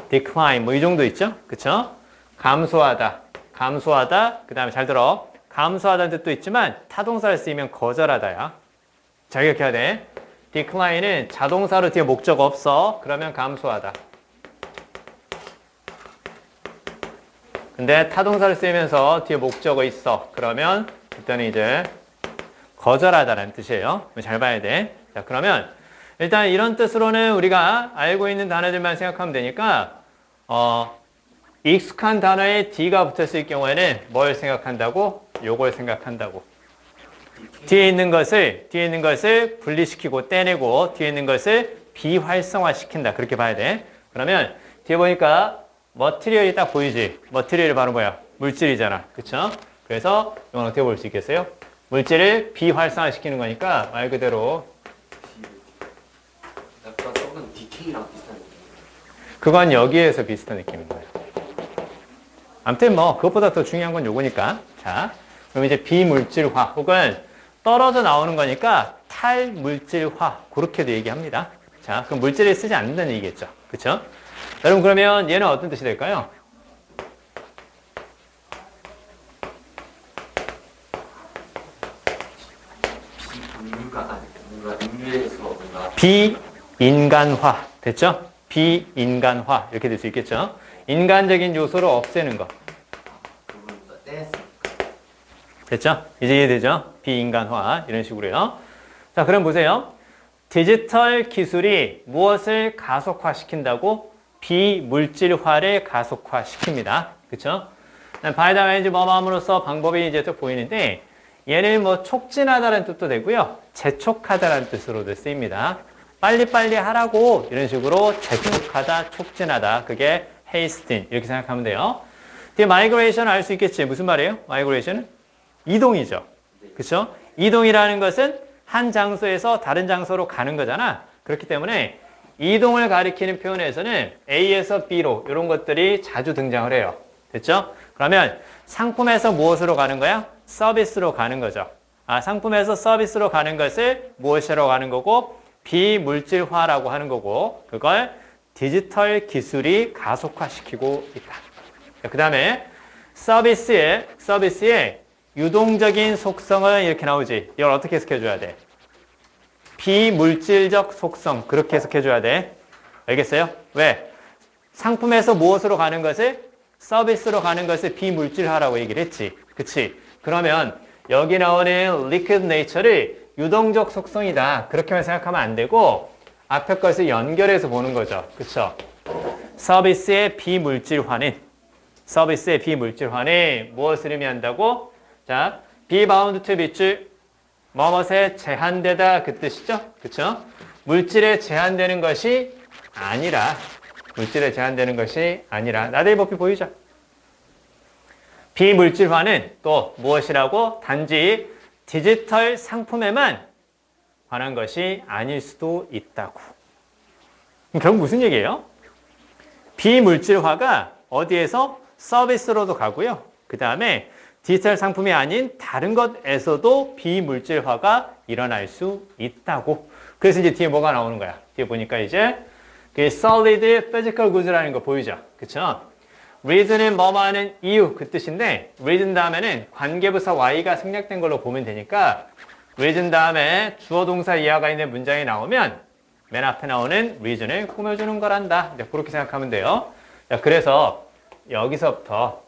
decline 뭐 이 정도 있죠? 그쵸? 감소하다. 감소하다. 그 다음에 잘 들어. 감소하다는 뜻도 있지만 타동사를 쓰이면 거절하다야. 자, 이렇게 해야 돼. decline은 자동사로 뒤에 목적 없어. 그러면 감소하다. 근데 타동사를 쓰면서 뒤에 목적어 있어. 그러면 그때는 이제 거절하다라는 뜻이에요. 잘 봐야 돼. 자, 그러면 일단 이런 뜻으로는 우리가 알고 있는 단어들만 생각하면 되니까 익숙한 단어에 D가 붙었을 경우에는 뭘 생각한다고? 요걸 생각한다고. 뒤에 있는 것을 분리시키고 떼내고 뒤에 있는 것을 비활성화시킨다. 그렇게 봐야 돼. 그러면 뒤에 보니까 머티리얼이 딱 보이지? 머티리얼이 바로 뭐야? 물질이잖아. 그쵸? 그래서 이건 어떻게 볼 수 있겠어요? 물질을 비활성화시키는 거니까 말 그대로 약간 썩은 디케이랑 비슷한 느낌. 그건 여기에서 비슷한 느낌인 거예요. 아무튼 뭐 그것보다 더 중요한 건 요거니까. 자, 그럼 이제 비물질화 혹은 떨어져 나오는 거니까 탈물질화 그렇게도 얘기합니다. 자, 그럼 물질을 쓰지 않는다는 얘기겠죠. 그쵸? 여러분 그러면 얘는 어떤 뜻이 될까요? 뭔가 인류에서 뭔가 비인간화 됐죠? 비인간화 이렇게 될 수 있겠죠? 인간적인 요소를 없애는 것 그분보다 떼냈으니까. 됐죠? 이제 이해되죠? 비인간화 이런 식으로요. 자, 그럼 보세요. 디지털 기술이 무엇을 가속화시킨다고? 비물질화를 가속화시킵니다. 그쵸? 바이다웨인지 뭐함으로써 방법이 이제 또 보이는데 얘는 뭐 촉진하다는 뜻도 되고요. 재촉하다라는 뜻으로도 쓰입니다. 빨리빨리 하라고 이런 식으로 재촉하다, 촉진하다. 그게 hasten 이렇게 생각하면 돼요. 뒤에 migration 알 수 있겠지. 무슨 말이에요? migration은? 이동이죠. 그쵸? 이동이라는 것은 한 장소에서 다른 장소로 가는 거잖아. 그렇기 때문에 이동을 가리키는 표현에서는 A에서 B로 이런 것들이 자주 등장을 해요. 됐죠? 그러면 상품에서 무엇으로 가는 거야? 서비스로 가는 거죠. 상품에서 서비스로 가는 것을 무엇이라고 하는 거고 비물질화라고 하는 거고 그걸 디지털 기술이 가속화시키고 있다. 그 다음에 서비스의 유동적인 속성은 이렇게 나오지. 이걸 어떻게 해석해줘야 돼? 비물질적 속성 그렇게 해석해줘야 돼. 알겠어요? 왜? 상품에서 무엇으로 가는 것을 서비스로 가는 것을 비물질화라고 얘기를 했지. 그치? 그러면 여기 나오는 liquid nature를 유동적 속성이다. 그렇게만 생각하면 안 되고 앞에 것을 연결해서 보는 거죠. 그쵸? 서비스의 비물질화는 무엇을 의미한다고? 자, be bound to 밑줄 뭐뭇에 제한되다 그 뜻이죠. 그쵸? 물질에 제한되는 것이 아니라 나대의 법이 보이죠? 비물질화는 또 무엇이라고? 단지 디지털 상품에만 관한 것이 아닐 수도 있다고. 그럼 결국 무슨 얘기예요? 비물질화가 어디에서? 서비스로도 가고요. 그 다음에 디지털 상품이 아닌 다른 것에서도 비물질화가 일어날 수 있다고. 그래서 이제 뒤에 뭐가 나오는 거야? 뒤에 보니까 이제 그 solid physical goods라는 거 보이죠? 그쵸? reason은 뭐뭐 하는 이유 그 뜻인데 reason 다음에는 관계부사 y가 생략된 걸로 보면 되니까 reason 다음에 주어 동사 이하가 있는 문장이 나오면 맨 앞에 나오는 reason을 꾸며주는 거란다. 그렇게 생각하면 돼요. 자, 그래서 여기서부터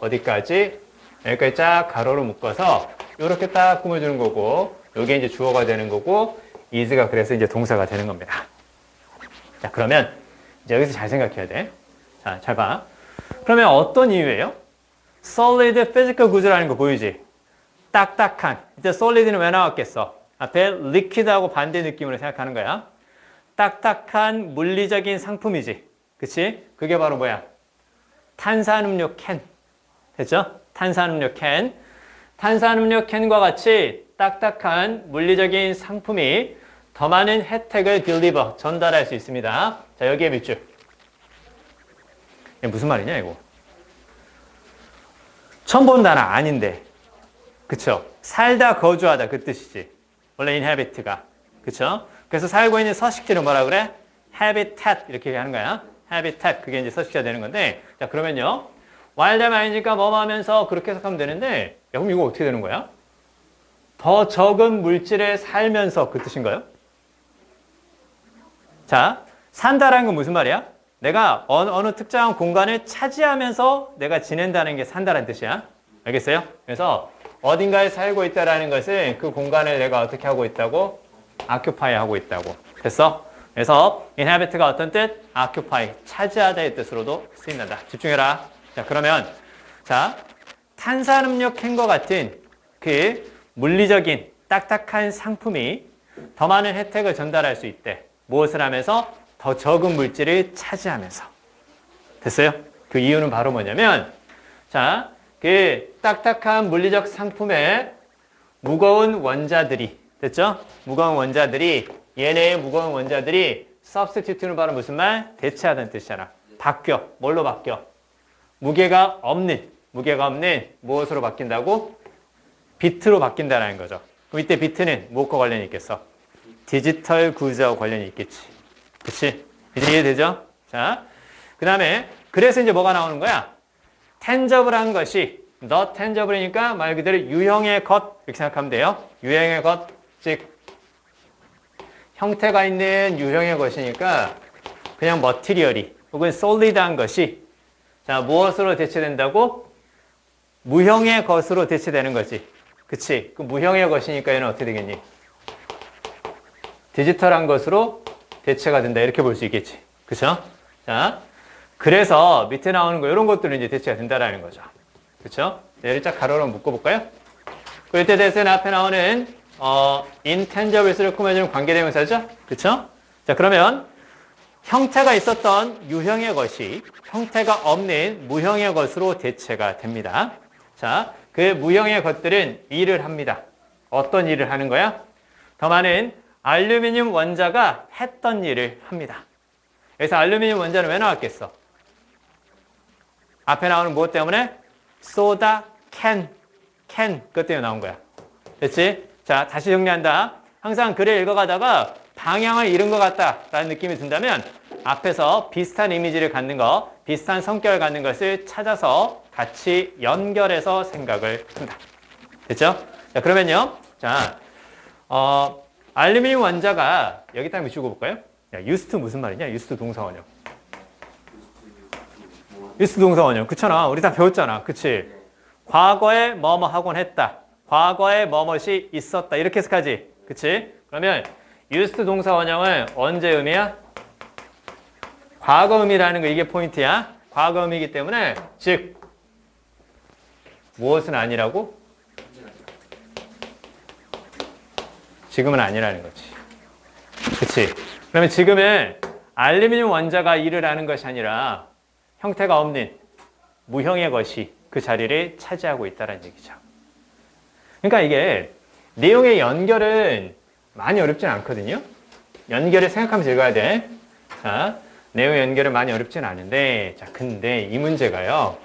어디까지? 여기까지 쫙 가로로 묶어서 이렇게 딱 꾸며주는 거고 이게 이제 주어가 되는 거고 is가 그래서 이제 동사가 되는 겁니다. 자, 그러면 이제 여기서 잘 생각해야 돼. 자, 잘 봐. 그러면 어떤 이유예요? solid physical goods라는 거 보이지? 딱딱한. 이제 solid는 왜 나왔겠어? 앞에 liquid하고 반대 느낌으로 생각하는 거야. 딱딱한 물리적인 상품이지. 그치? 그게 바로 뭐야? 탄산음료 캔. 됐죠? 탄산음료 캔. 탄산음료 캔과 같이 딱딱한 물리적인 상품이 더 많은 혜택을 deliver, 전달할 수 있습니다. 자, 여기에 밑줄. 이게 무슨 말이냐, 이거? 처음 보는 단어 아닌데. 그쵸? 살다, 거주하다, 그 뜻이지. 원래 inhabit가. 그쵸? 그래서 살고 있는 서식지를 뭐라 그래? habitat, 이렇게 하는 거야. habitat, 그게 이제 서식지가 되는 건데. 자, 그러면요. while 다음에 ing니까 뭐뭐 하면서 그렇게 해석하면 되는데 야, 그럼 이거 어떻게 되는 거야? 더 적은 물질에 살면서 그 뜻인가요? 자, 산다라는 건 무슨 말이야? 내가 어느 특정한 공간을 차지하면서 내가 지낸다는 게 산다라는 뜻이야. 알겠어요? 그래서 어딘가에 살고 있다라는 것은 그 공간을 내가 어떻게 하고 있다고? occupy 하고 있다고. 됐어? 그래서 inhabit가 어떤 뜻? occupy, 차지하다의 뜻으로도 쓰인다. 집중해라. 자, 그러면 자, 탄산음료 캔과 같은 그 물리적인 딱딱한 상품이 더 많은 혜택을 전달할 수 있대. 무엇을 하면서? 더 적은 물질을 차지하면서. 됐어요? 그 이유는 바로 뭐냐면 자, 그 딱딱한 물리적 상품에 무거운 원자들이 됐죠? 무거운 원자들이 얘네의 무거운 원자들이 substitute는 바로 무슨 말? 대체하다는 뜻이잖아. 바뀌어. 뭘로 바뀌어? 무게가 없는 무엇으로 바뀐다고? 비트로 바뀐다는 거죠. 그럼 이때 비트는 무엇과 관련이 있겠어? 디지털 구조와 관련이 있겠지. 그치? 이제 이해되죠? 자, 그 다음에 그래서 이제 뭐가 나오는 거야? tangible한 것이 not tangible이니까 말 그대로 유형의 것 이렇게 생각하면 돼요. 유형의 것, 즉 형태가 있는 유형의 것이니까 그냥 material이 혹은 solid한 것이 자 무엇으로 대체된다고? 무형의 것으로 대체되는 거지. 그치? 그 무형의 것이니까 얘는 어떻게 되겠니? 디지털한 것으로 대체가 된다. 이렇게 볼 수 있겠지. 그쵸? 자, 그래서 밑에 나오는 거 이런 것들은 이제 대체가 된다라는 거죠. 그쵸? 얘를 쫙 가로로 묶어볼까요? 그럴 때 대해서는 앞에 나오는 intangibles를 꾸며주는 관계대명사죠? 그쵸? 자, 그러면 형태가 있었던 유형의 것이 형태가 없는 무형의 것으로 대체가 됩니다. 자, 그 무형의 것들은 일을 합니다. 어떤 일을 하는 거야? 더 많은 알루미늄 원자가 했던 일을 합니다. 그래서 알루미늄 원자는 왜 나왔겠어? 앞에 나오는 무엇 때문에? 소다, 캔, 그것 때문에 나온 거야. 됐지? 자, 다시 정리한다. 항상 글을 읽어가다가 방향을 잃은 것 같다라는 느낌이 든다면 앞에서 비슷한 이미지를 갖는 거, 비슷한 성격을 갖는 것을 찾아서 같이 연결해서 생각을 한다. 됐죠? 자, 그러면요. 자, 알루미늄 원자가 여기 딱 비추고 볼까요? 야, used 무슨 말이냐? used 동사원형. used 동사원형. 그렇잖아. 우리 다 배웠잖아. 그치? 과거에 뭐뭐 하곤 했다. 과거에 뭐뭇이 있었다. 이렇게 해석하지. 그치? 그러면 used 동사원형은 언제 의미야? 과거음이라는 거 이게 포인트야. 과거음이기 때문에 즉 무엇은 아니라고? 지금은 아니라는 거지. 그치? 그러면 지금은 알루미늄 원자가 일을 하는 것이 아니라 형태가 없는 무형의 것이 그 자리를 차지하고 있다는 얘기죠. 그러니까 이게 내용의 연결은 많이 어렵진 않거든요. 연결을 생각하면서 읽어야 돼. 자, 내용 연결은 많이 어렵진 않은데 자, 근데 이 문제가요.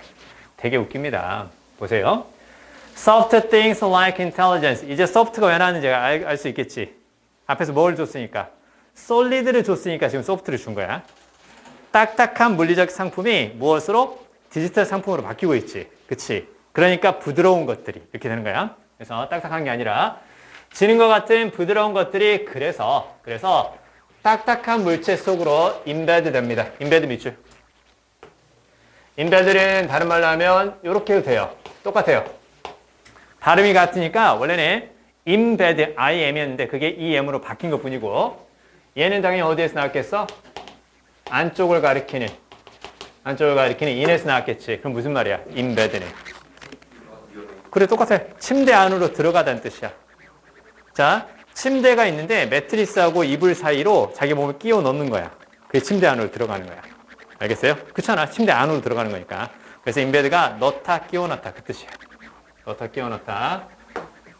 되게 웃깁니다. 보세요. Soft things like intelligence. 이제 soft가 왜 나왔는지 알 수 있겠지. 앞에서 뭘 줬으니까. solid를 줬으니까 지금 soft를 준 거야. 딱딱한 물리적 상품이 무엇으로? 디지털 상품으로 바뀌고 있지. 그치? 그러니까 부드러운 것들이 이렇게 되는 거야. 그래서 딱딱한 게 아니라 지는 것 같은 부드러운 것들이 그래서 딱딱한 물체 속으로 인베드 됩니다. 인베드 밑줄. 인베드는 다른 말로 하면 이렇게 해도 돼요. 똑같아요. 발음이 같으니까 원래는 embed, IM이었는데 그게 EM으로 바뀐 것 뿐이고 얘는 당연히 어디에서 나왔겠어? 안쪽을 가리키는 in에서 나왔겠지. 그럼 무슨 말이야? embed는. 그래, 똑같아. 침대 안으로 들어가다는 뜻이야. 자, 침대가 있는데 매트리스하고 이불 사이로 자기 몸을 끼워 넣는 거야. 그게 침대 안으로 들어가는 거야. 알겠어요? 그렇잖아. 침대 안으로 들어가는 거니까. 그래서 embed가 넣다, 끼워 넣다 그 뜻이야. 넣다, 끼워 넣다.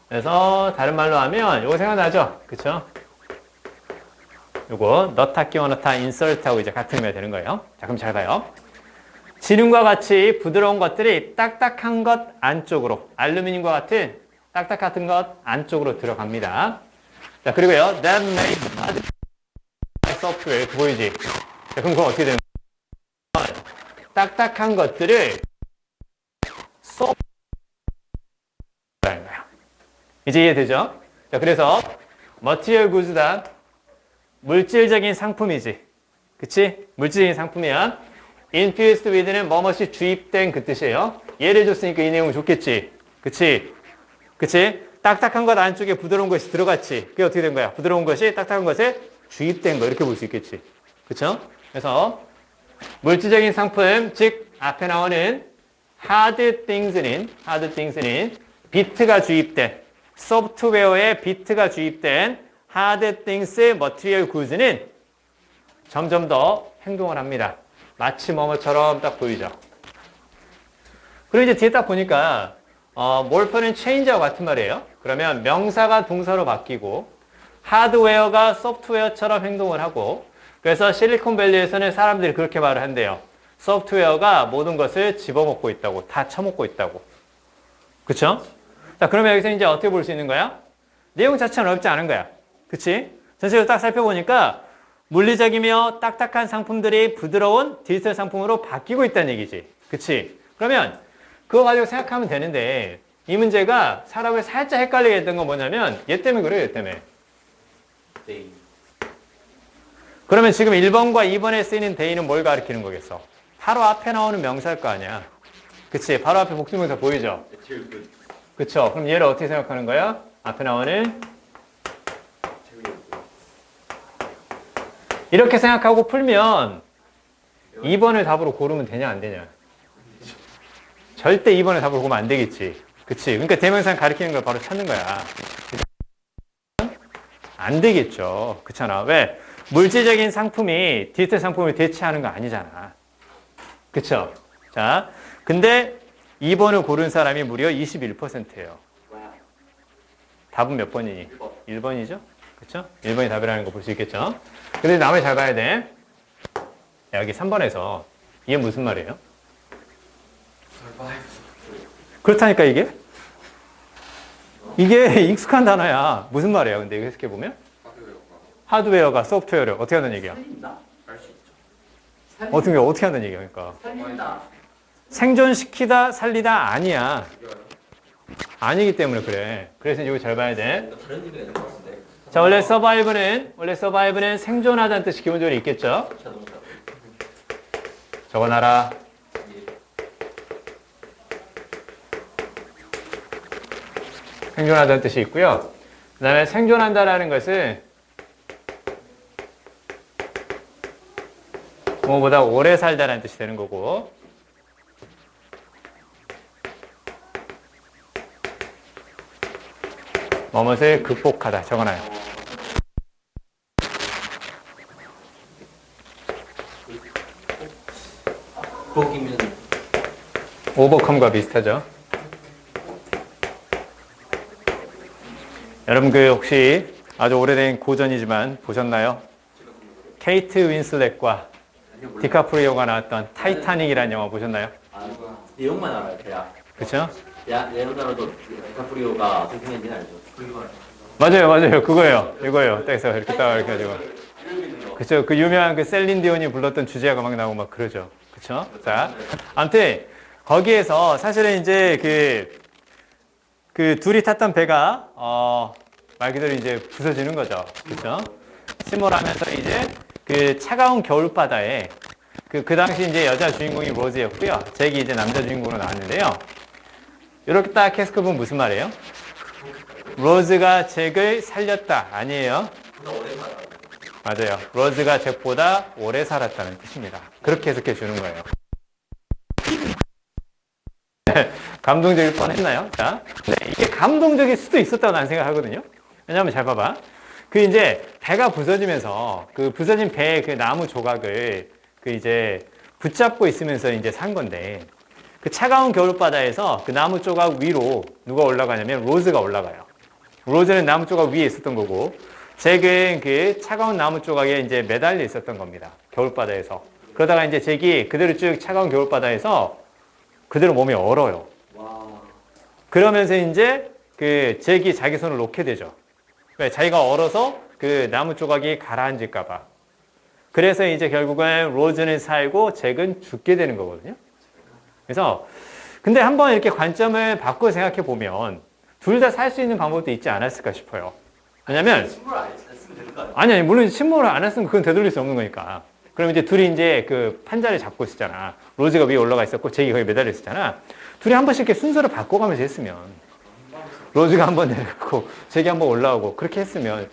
그래서 다른 말로 하면 이거 생각나죠? 그쵸? 요거 넣다, 끼워 넣다, insert하고 이제 같은 의미가 되는 거예요. 자, 그럼 잘 봐요. 지름과 같이 부드러운 것들이 딱딱한 것 안쪽으로, 알루미늄과 같은 딱딱 같은 것 안쪽으로 들어갑니다. 자, 그리고요, that made software 보이지? 자, 그럼 그건 어떻게 되는 거야? 딱딱한 것들을 soft라는 거야. 이제 이해되죠? 자, 그래서 material goods다. 물질적인 상품이지. 그치? 물질적인 상품이야. infused with는 뭐뭇이 주입된 그 뜻이에요. 예를 줬으니까 이 내용은 좋겠지. 그치? 그치? 딱딱한 것 안쪽에 부드러운 것이 들어갔지. 그게 어떻게 된 거야? 부드러운 것이 딱딱한 것에 주입된 거. 이렇게 볼 수 있겠지. 그쵸? 그래서 물질적인 상품, 즉 앞에 나오는 hard things는 비트가 주입된 소프트웨어에 비트가 주입된 hard things material goods는 점점 더 행동을 합니다. 마치 뭐뭐처럼 딱 보이죠. 그리고 이제 뒤에 딱 보니까 morph는 change와 같은 말이에요. 그러면 명사가 동사로 바뀌고 하드웨어가 소프트웨어처럼 행동을 하고 그래서 실리콘밸리에서는 사람들이 그렇게 말을 한대요. 소프트웨어가 모든 것을 집어먹고 있다고, 다 처먹고 있다고. 그쵸? 자, 그러면 여기서 이제 어떻게 볼 수 있는 거야? 내용 자체는 어렵지 않은 거야. 그치? 전체적으로 딱 살펴보니까 물리적이며 딱딱한 상품들이 부드러운 디지털 상품으로 바뀌고 있다는 얘기지. 그치? 그러면 그거 가지고 생각하면 되는데 이 문제가 사람을 살짝 헷갈리게 했던 건 뭐냐면 얘 때문에 그래요, 얘 때문에. 네. 그러면 지금 1번과 2번에 쓰이는 데이는 뭘 가리키는 거겠어? 바로 앞에 나오는 명사일 거 아니야. 그치? 바로 앞에 복수명사 보이죠? material good. 그쵸? 그럼 얘를 어떻게 생각하는 거야? 앞에 나오는 이렇게 생각하고 풀면 2번을 답으로 고르면 되냐 안 되냐? 절대 2번을 답으로 고르면 안 되겠지. 그치? 그러니까 대명사 가리키는 걸 바로 찾는 거야. 안 되겠죠. 그렇잖아. 왜? 물질적인 상품이 디지털 상품을 대체하는 거 아니잖아. 그쵸? 자, 근데 2번을 고른 사람이 무려 21%예요. 와. 답은 몇 번이니? 1번. 1번이죠? 그쵸? 1번이 답이라는 거 볼 수 있겠죠? 근데 나머지 잘 봐야 돼. 야, 여기 3번에서 이게 무슨 말이에요? 그렇다니까 이게? 이게 익숙한 단어야. 무슨 말이야? 근데 이거 해석해보면? 하드웨어가 소프트웨어를 어떻게 한다는 얘기야? 살린다. 알 수 있죠. 어떻게 한다는 얘기야? 그러니까. 살린다. 생존시키다, 살리다 아니야. 아니기 때문에 그래. 그래서 이거 잘 봐야 돼. 다른 의미가 있는 것 같은데. 자, 원래 서바이브는 생존하다는 뜻이 기본적으로 있겠죠? 자동차. 적어놔라. 생존하다는 뜻이 있고요. 그 다음에 생존한다라는 것은 뭐보다 오래 살다라는 뜻이 되는 거고 뭐뭇을 극복하다 적어놔요. 극복이면 오버컴과 비슷하죠. 여러분 그 혹시 아주 오래된 고전이지만 보셨나요? 케이트 윈슬렛과 디카프리오가 나왔던 타이타닉이라는 영화 보셨나요? 내용만 알아요. 대략. 그렇죠? 레오나르도 디카프리오가 어떻게 생겼는지 알죠. 맞아요. 그거예요. 이거예요. 딱서 이렇게 딱 이렇게 가지고. 그렇죠. 그 유명한 그 셀린 디온이 불렀던 주제가 막 나오고 막 그러죠. 그렇죠? 자, 아무튼 거기에서 사실은 이제 그 둘이 탔던 배가 말 그대로 이제 부서지는 거죠. 그렇죠? 침몰하면서 이제 그 차가운 겨울바다에 그 당시 이제 여자 주인공이 로즈였고요. 잭이 이제 남자 주인공으로 나왔는데요. 이렇게 딱 해석해 보면 무슨 말이에요? 로즈가 잭을 살렸다 아니에요? 맞아요. 로즈가 잭보다 오래 살았다는 뜻입니다. 그렇게 해석해 주는 거예요. 감동적일 뻔했나요? 자, 근데 이게 감동적일 수도 있었다고 나는 생각하거든요. 왜냐하면 잘 봐봐. 그 이제 배가 부서지면서 그 부서진 배의 그 나무 조각을 그 이제 붙잡고 있으면서 이제 산 건데 그 차가운 겨울바다에서 그 나무 조각 위로 누가 올라가냐면 로즈가 올라가요. 로즈는 나무 조각 위에 있었던 거고 잭은 그 차가운 나무 조각에 이제 매달려 있었던 겁니다. 겨울바다에서. 그러다가 이제 잭이 그대로 쭉 차가운 겨울바다에서 그대로 몸이 얼어요. 와. 그러면서 이제 그 잭이 자기 손을 놓게 되죠. 왜? 자기가 얼어서 그 나무 조각이 가라앉을까봐. 그래서 이제 결국은 로즈는 살고 잭은 죽게 되는 거거든요. 그래서 근데 한번 이렇게 관점을 바꿔 생각해 보면 둘 다 살 수 있는 방법도 있지 않았을까 싶어요. 왜냐면 친구를 안 했으면 되는 거 아니야? 아니 물론 침몰을 안 했으면 그건 되돌릴 수 없는 거니까. 그럼 이제 둘이 이제 그 판자를 잡고 있었잖아. 로즈가 위에 올라가 있었고 잭이 거기 매달려 있었잖아. 둘이 한 번씩 이렇게 순서를 바꿔가면서 했으면 로즈가 한 번 내려가고 잭이 한 번 올라오고 그렇게 했으면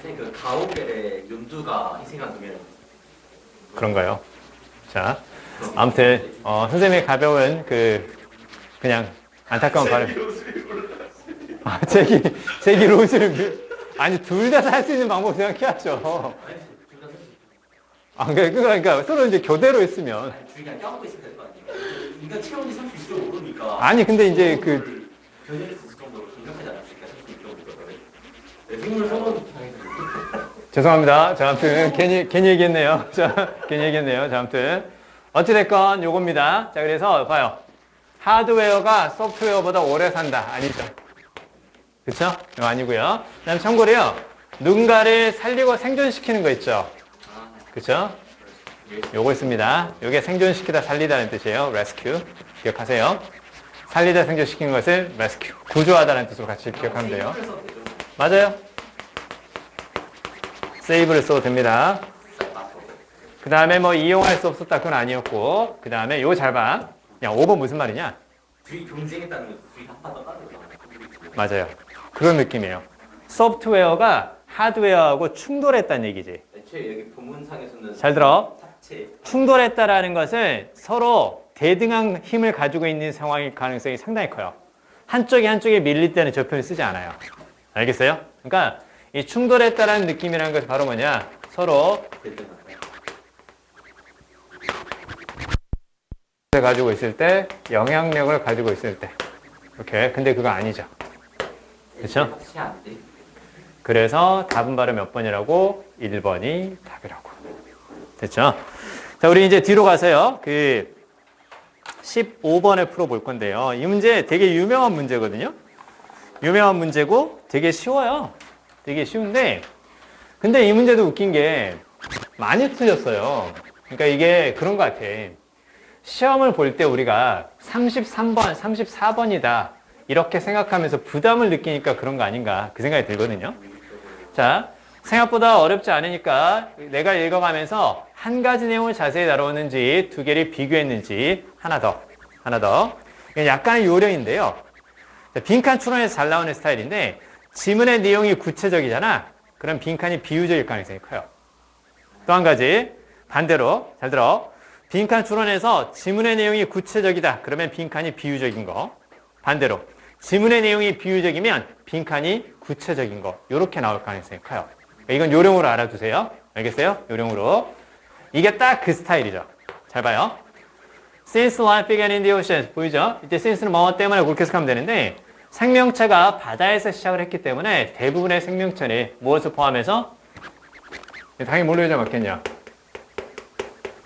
선생님 그 가오벨의 윤두가 희생한 동이라고 그런가요? 자, 아무튼 선생님의 가벼운 그냥 안타까운 바람. 아, 잭이 로즈를 아니 둘 다 살 수 있는 방법 생각해야죠. 아, 그러니까 서로 이제 교대로 했으면. 아니 주위가 껴안고 있으면 될 거 아니에요? 인간 체온이 30도 모르니까 아니 근데 이제 그 변형할 수 있을 정도로 강력하지 않았을까 30도 네, 생물 선호는 죄송합니다. 자, 아무튼 괜히 얘기했네요. 자, 괜히 얘기했네요. 자, 아무튼 어찌됐건 요겁니다. 자, 그래서 봐요. 하드웨어가 소프트웨어보다 오래 산다. 아니죠. 그쵸? 이거 아니고요. 그다음 참고로요. 누군가를 살리고 생존시키는 거 있죠. 그쵸? 요거 있습니다. 요게 생존시키다 살리다는 뜻이에요. rescue. 기억하세요. 살리다 생존시키는 것을 rescue. 구조하다는 뜻으로 같이 기억하면 돼요. 맞아요. save를 써도 됩니다. 그 다음에 뭐 이용할 수 없었다 그건 아니었고 그 다음에 요거 잘 봐. 야 5번 무슨 말이냐? 둘이 경쟁했다는 거죠. 둘이 한판 떴다는 거죠. 맞아요. 그런 느낌이에요. 소프트웨어가 하드웨어하고 충돌했다는 얘기지. 애초에 여기 본문상에서는 잘 들어. 탑체 충돌했다라는 것은 서로 대등한 힘을 가지고 있는 상황일 가능성이 상당히 커요. 한쪽이 밀릴 때는 저 표현을 쓰지 않아요. 알겠어요? 그러니까 이 충돌했다라는 느낌이라는 것은 바로 뭐냐? 서로 가지고 있을 때, 영향력을 가지고 있을 때. 오케이. 근데 그거 아니죠. 그렇죠? 탑체 안 돼. 그래서 답은 바로 몇 번이라고? 1번이 답이라고. 됐죠? 자, 우리 이제 뒤로 가서요. 15번을 풀어볼 건데요. 이 문제 되게 유명한 문제거든요. 유명한 문제고 되게 쉬워요. 되게 쉬운데 근데 이 문제도 웃긴 게 많이 틀렸어요. 그러니까 이게 그런 것 같아. 시험을 볼 때 우리가 33번, 34번이다 이렇게 생각하면서 부담을 느끼니까 그런 거 아닌가 그 생각이 들거든요. 자, 생각보다 어렵지 않으니까 내가 읽어가면서 한 가지 내용을 자세히 다루었는지 두 개를 비교했는지 하나 더. 이건 약간의 요령인데요. 빈칸 추론에서 잘 나오는 스타일인데 지문의 내용이 구체적이잖아. 그럼 빈칸이 비유적일 가능성이 커요. 또 한 가지 반대로 잘 들어. 빈칸 추론에서 지문의 내용이 구체적이다. 그러면 빈칸이 비유적인 거. 반대로 지문의 내용이 비유적이면 빈칸이 구체적인 거. 이렇게 나올 가능성이 커요. 이건 요령으로 알아두세요. 알겠어요? 요령으로. 이게 딱 그 스타일이죠. 잘 봐요. Since life began in the ocean. 보이죠? 이때 since는 뭐 때문에 그렇게 해석하면 되는데 생명체가 바다에서 시작을 했기 때문에 대부분의 생명체는 무엇을 포함해서? 당연히 뭘로 해줘야 맞겠냐?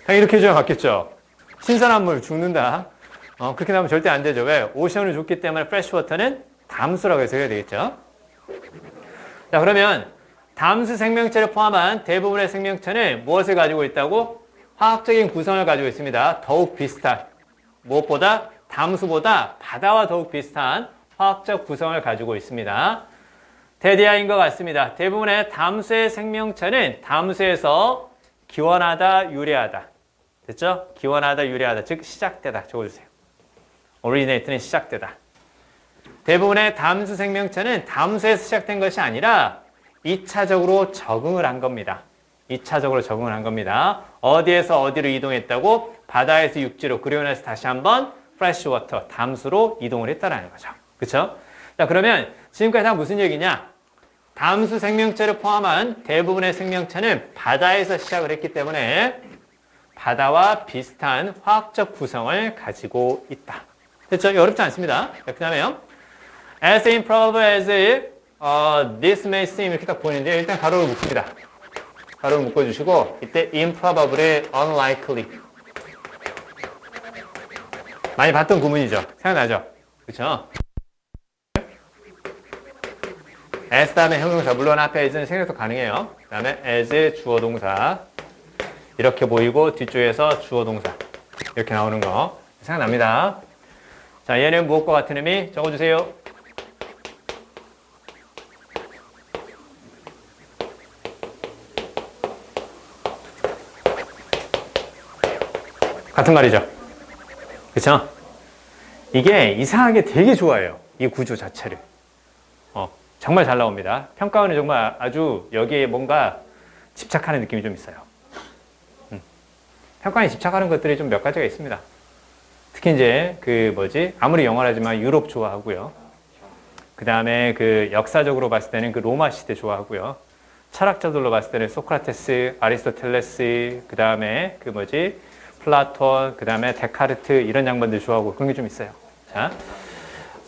당연히 이렇게 해줘야 맞겠죠? 신선한 물 죽는다. 그렇게 나오면 절대 안 되죠. 왜? 오션을 줬기 때문에 프레시워터는 담수라고 해석해야 되겠죠? 자, 그러면 담수 생명체를 포함한 대부분의 생명체는 무엇을 가지고 있다고? 화학적인 구성을 가지고 있습니다. 더욱 비슷한, 무엇보다 담수보다 바다와 더욱 비슷한 화학적 구성을 가지고 있습니다. 대디아인 것 같습니다. 대부분의 담수의 생명체는 담수에서 기원하다, 유래하다. 됐죠? 기원하다, 유래하다. 즉 시작되다. 적어주세요. originate는 시작되다. 대부분의 담수 생명체는 담수에서 시작된 것이 아니라 2차적으로 적응을 한 겁니다. 2차적으로 적응을 한 겁니다. 어디에서 어디로 이동했다고? 바다에서 육지로, 그리고 나서 다시 한번 freshwater, 담수로 이동을 했다라는 거죠. 그렇죠? 자, 그러면 지금까지 다 무슨 얘기냐? 담수 생명체를 포함한 대부분의 생명체는 바다에서 시작을 했기 때문에 바다와 비슷한 화학적 구성을 가지고 있다. 됐죠? 어렵지 않습니다. 그 다음에요. As improbable as this may seem 이렇게 딱 보이는데 일단 가로를 묶습니다. 가로를 묶어주시고 이때 improbable의 unlikely 많이 봤던 구문이죠. 생각나죠? 그렇죠? as 다음에 형용사 물론 앞에 as는 생략도 가능해요. 그 다음에 as 주어 동사 이렇게 보이고 뒤쪽에서 주어 동사 이렇게 나오는 거 생각납니다. 자, 얘는 무엇과 같은 의미? 적어주세요. 같은 말이죠. 그쵸? 이게 이상하게 되게 좋아해요. 이 구조 자체를. 정말 잘 나옵니다. 평가원은 정말 아주 여기에 뭔가 집착하는 느낌이 좀 있어요. 평가원이 집착하는 것들이 좀 몇 가지가 있습니다. 특히 이제 아무리 영어라지만 유럽 좋아하고요. 그 다음에 그 역사적으로 봤을 때는 그 로마 시대 좋아하고요. 철학자들로 봤을 때는 소크라테스, 아리스토텔레스, 그 다음에 플라톤, 그 다음에 데카르트 이런 양반들 좋아하고 그런 게 좀 있어요.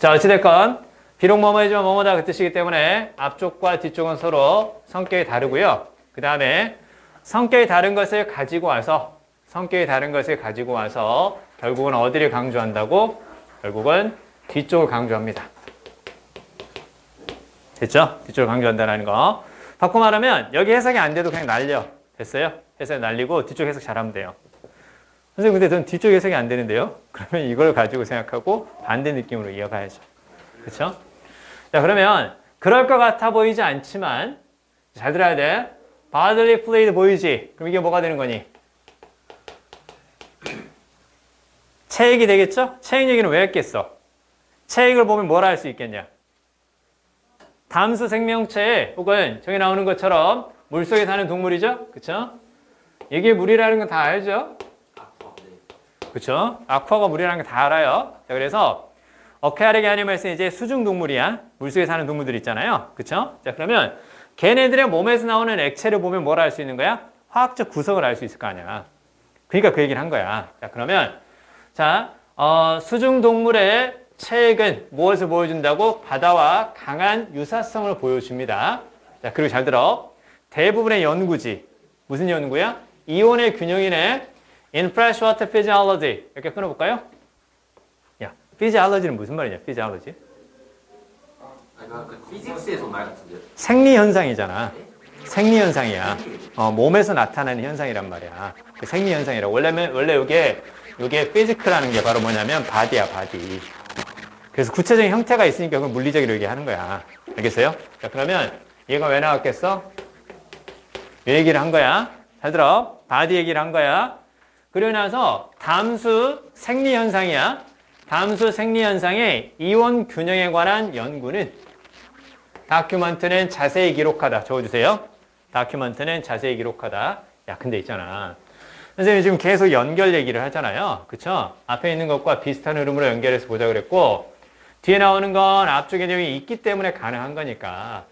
자, 어찌됐건 비록 뭐뭐이지만 뭐뭐다 그 뜻이기 때문에 앞쪽과 뒤쪽은 서로 성격이 다르고요. 그 다음에 성격이 다른 것을 가지고 와서 결국은 어디를 강조한다고? 결국은 뒤쪽을 강조합니다. 됐죠? 뒤쪽을 강조한다는 거. 바꿔 말하면 여기 해석이 안 돼도 그냥 날려. 됐어요? 해석이 날리고 뒤쪽 해석 잘하면 돼요. 선생님 근데 저는 뒤쪽 해석이 안 되는데요? 그러면 이걸 가지고 생각하고 반대 느낌으로 이어가야죠. 그렇죠? 자, 그러면 그럴 것 같아 보이지 않지만 잘 들어야 돼. bodily fluid 보이지? 그럼 이게 뭐가 되는 거니? 체액이 되겠죠? 체액 얘기는 왜 했겠어? 체액을 보면 뭘 알 수 있겠냐? 담수 생명체 혹은 저기 나오는 것처럼 물속에 사는 동물이죠? 그쵸? 이게 물이라는 건 다 알죠? 그쵸? 아쿠아가 물이라는 건 다 알아요. 자, 그래서 어퀘아릭 애니멀스는 이제 수중 동물이야. 물속에 사는 동물들 있잖아요. 그쵸? 자, 그러면 걔네들의 몸에서 나오는 액체를 보면 뭘 알 수 있는 거야? 화학적 구성을 알 수 있을 거 아니야. 그러니까 그 얘기를 한 거야. 자, 그러면 수중 동물의 체액은 무엇을 보여준다고? 바다와 강한 유사성을 보여줍니다. 자, 그리고 잘 들어. 대부분의 연구지. 무슨 연구야? 이온의 균형이네. In freshwater physiology. 이렇게 끊어볼까요? 야, physiology는 무슨 말이냐? physiology? 그 피직스에서 말 같은데요? 생리현상이잖아. 생리현상이야. 몸에서 나타나는 현상이란 말이야. 그 생리현상이라고. 원래 요게 피지크라는 게 바로 뭐냐면 바디야, 바디. 그래서 구체적인 형태가 있으니까 그걸 물리적으로 얘기하는 거야. 알겠어요? 자, 그러면 얘가 왜 나왔겠어? 이 얘기를 한 거야. 잘 들어. 바디 얘기를 한 거야. 그리고 나서 담수 생리현상이야. 담수 생리현상의 이온 균형에 관한 연구는 다큐먼트는 자세히 기록하다. 적어주세요. 다큐먼트는 자세히 기록하다. 야, 근데 있잖아. 선생님이 지금 계속 연결 얘기를 하잖아요. 그쵸? 앞에 있는 것과 비슷한 흐름으로 연결해서 보자 그랬고, 뒤에 나오는 건 앞쪽에 내용이 있기 때문에 가능한 거니까,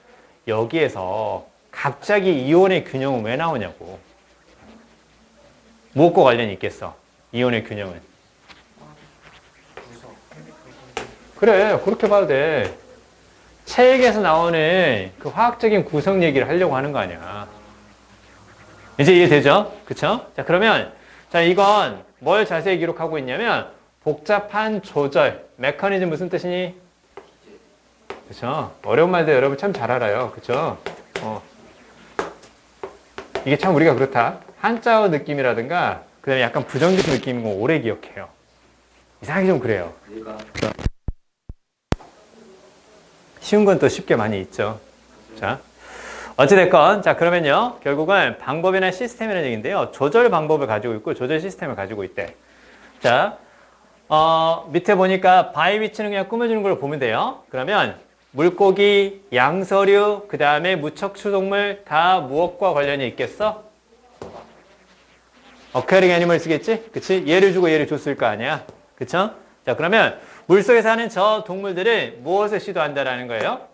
여기에서 갑자기 이온의 균형은 왜 나오냐고. 무엇과 관련이 있겠어? 이온의 균형은. 그래, 그렇게 봐도 돼. 체액에서 나오는 그 화학적인 구성 얘기를 하려고 하는 거 아니야. 이제 이해되죠? 그쵸? 자, 그러면, 이건 뭘 자세히 기록하고 있냐면, 복잡한 조절, 메커니즘 무슨 뜻이니? 그쵸? 어려운 말들 여러분 참 잘 알아요. 그쵸? 이게 참 우리가 그렇다. 한자어 느낌이라든가, 그 다음에 약간 부정적인 느낌인 거 오래 기억해요. 이상하게 좀 그래요. 쉬운 건 또 쉽게 많이 있죠. 자, 어찌됐건, 그러면요. 결국은 방법이나 시스템이라는 얘기인데요. 조절 방법을 가지고 있고, 조절 시스템을 가지고 있대. 자, 밑에 보니까 바위 위치는 그냥 꾸며주는 걸 보면 돼요. 그러면 물고기, 양서류, 그 다음에 무척추 동물 다 무엇과 관련이 있겠어? 어퀘어링 애니멀 쓰겠지? 그치? 얘를 주고 얘를 줬을 거 아니야? 그쵸? 자, 그러면 물속에 사는 저 동물들은 무엇을 시도한다라는 거예요?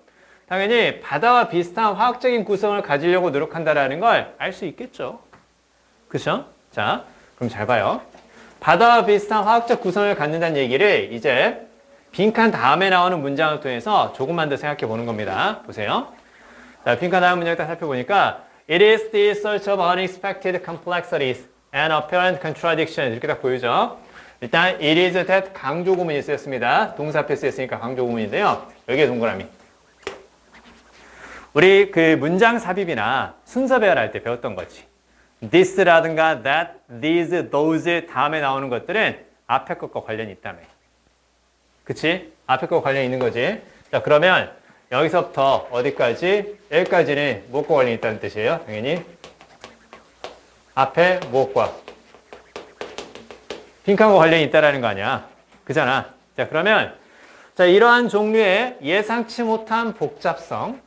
당연히 바다와 비슷한 화학적인 구성을 가지려고 노력한다라는 걸 알 수 있겠죠. 그쵸? 자, 그럼 잘 봐요. 바다와 비슷한 화학적 구성을 갖는다는 얘기를 이제 빈칸 다음에 나오는 문장을 통해서 조금만 더 생각해 보는 겁니다. 보세요. 자, 빈칸 다음 문장 딱 살펴보니까 It is the search of unexpected complexities and apparent contradictions 이렇게 딱 보이죠. 일단 it is that 강조 구문이 쓰였습니다. 동사 앞에 쓰였으니까 강조 구문인데요. 여기에 동그라미. 우리 그 문장 삽입이나 순서 배열할 때 배웠던 거지. this라든가 that, these, those 다음에 나오는 것들은 앞에 것과 관련이 있다며. 그치? 앞에 거 관련 있는 거지. 자, 그러면 여기서부터 어디까지? 여기까지는 무엇과 관련이 있다는 뜻이에요. 당연히. 앞에 무엇과? 빈칸과 관련이 있다라는 거 아니야. 그잖아. 자, 그러면 자, 이러한 종류의 예상치 못한 복잡성.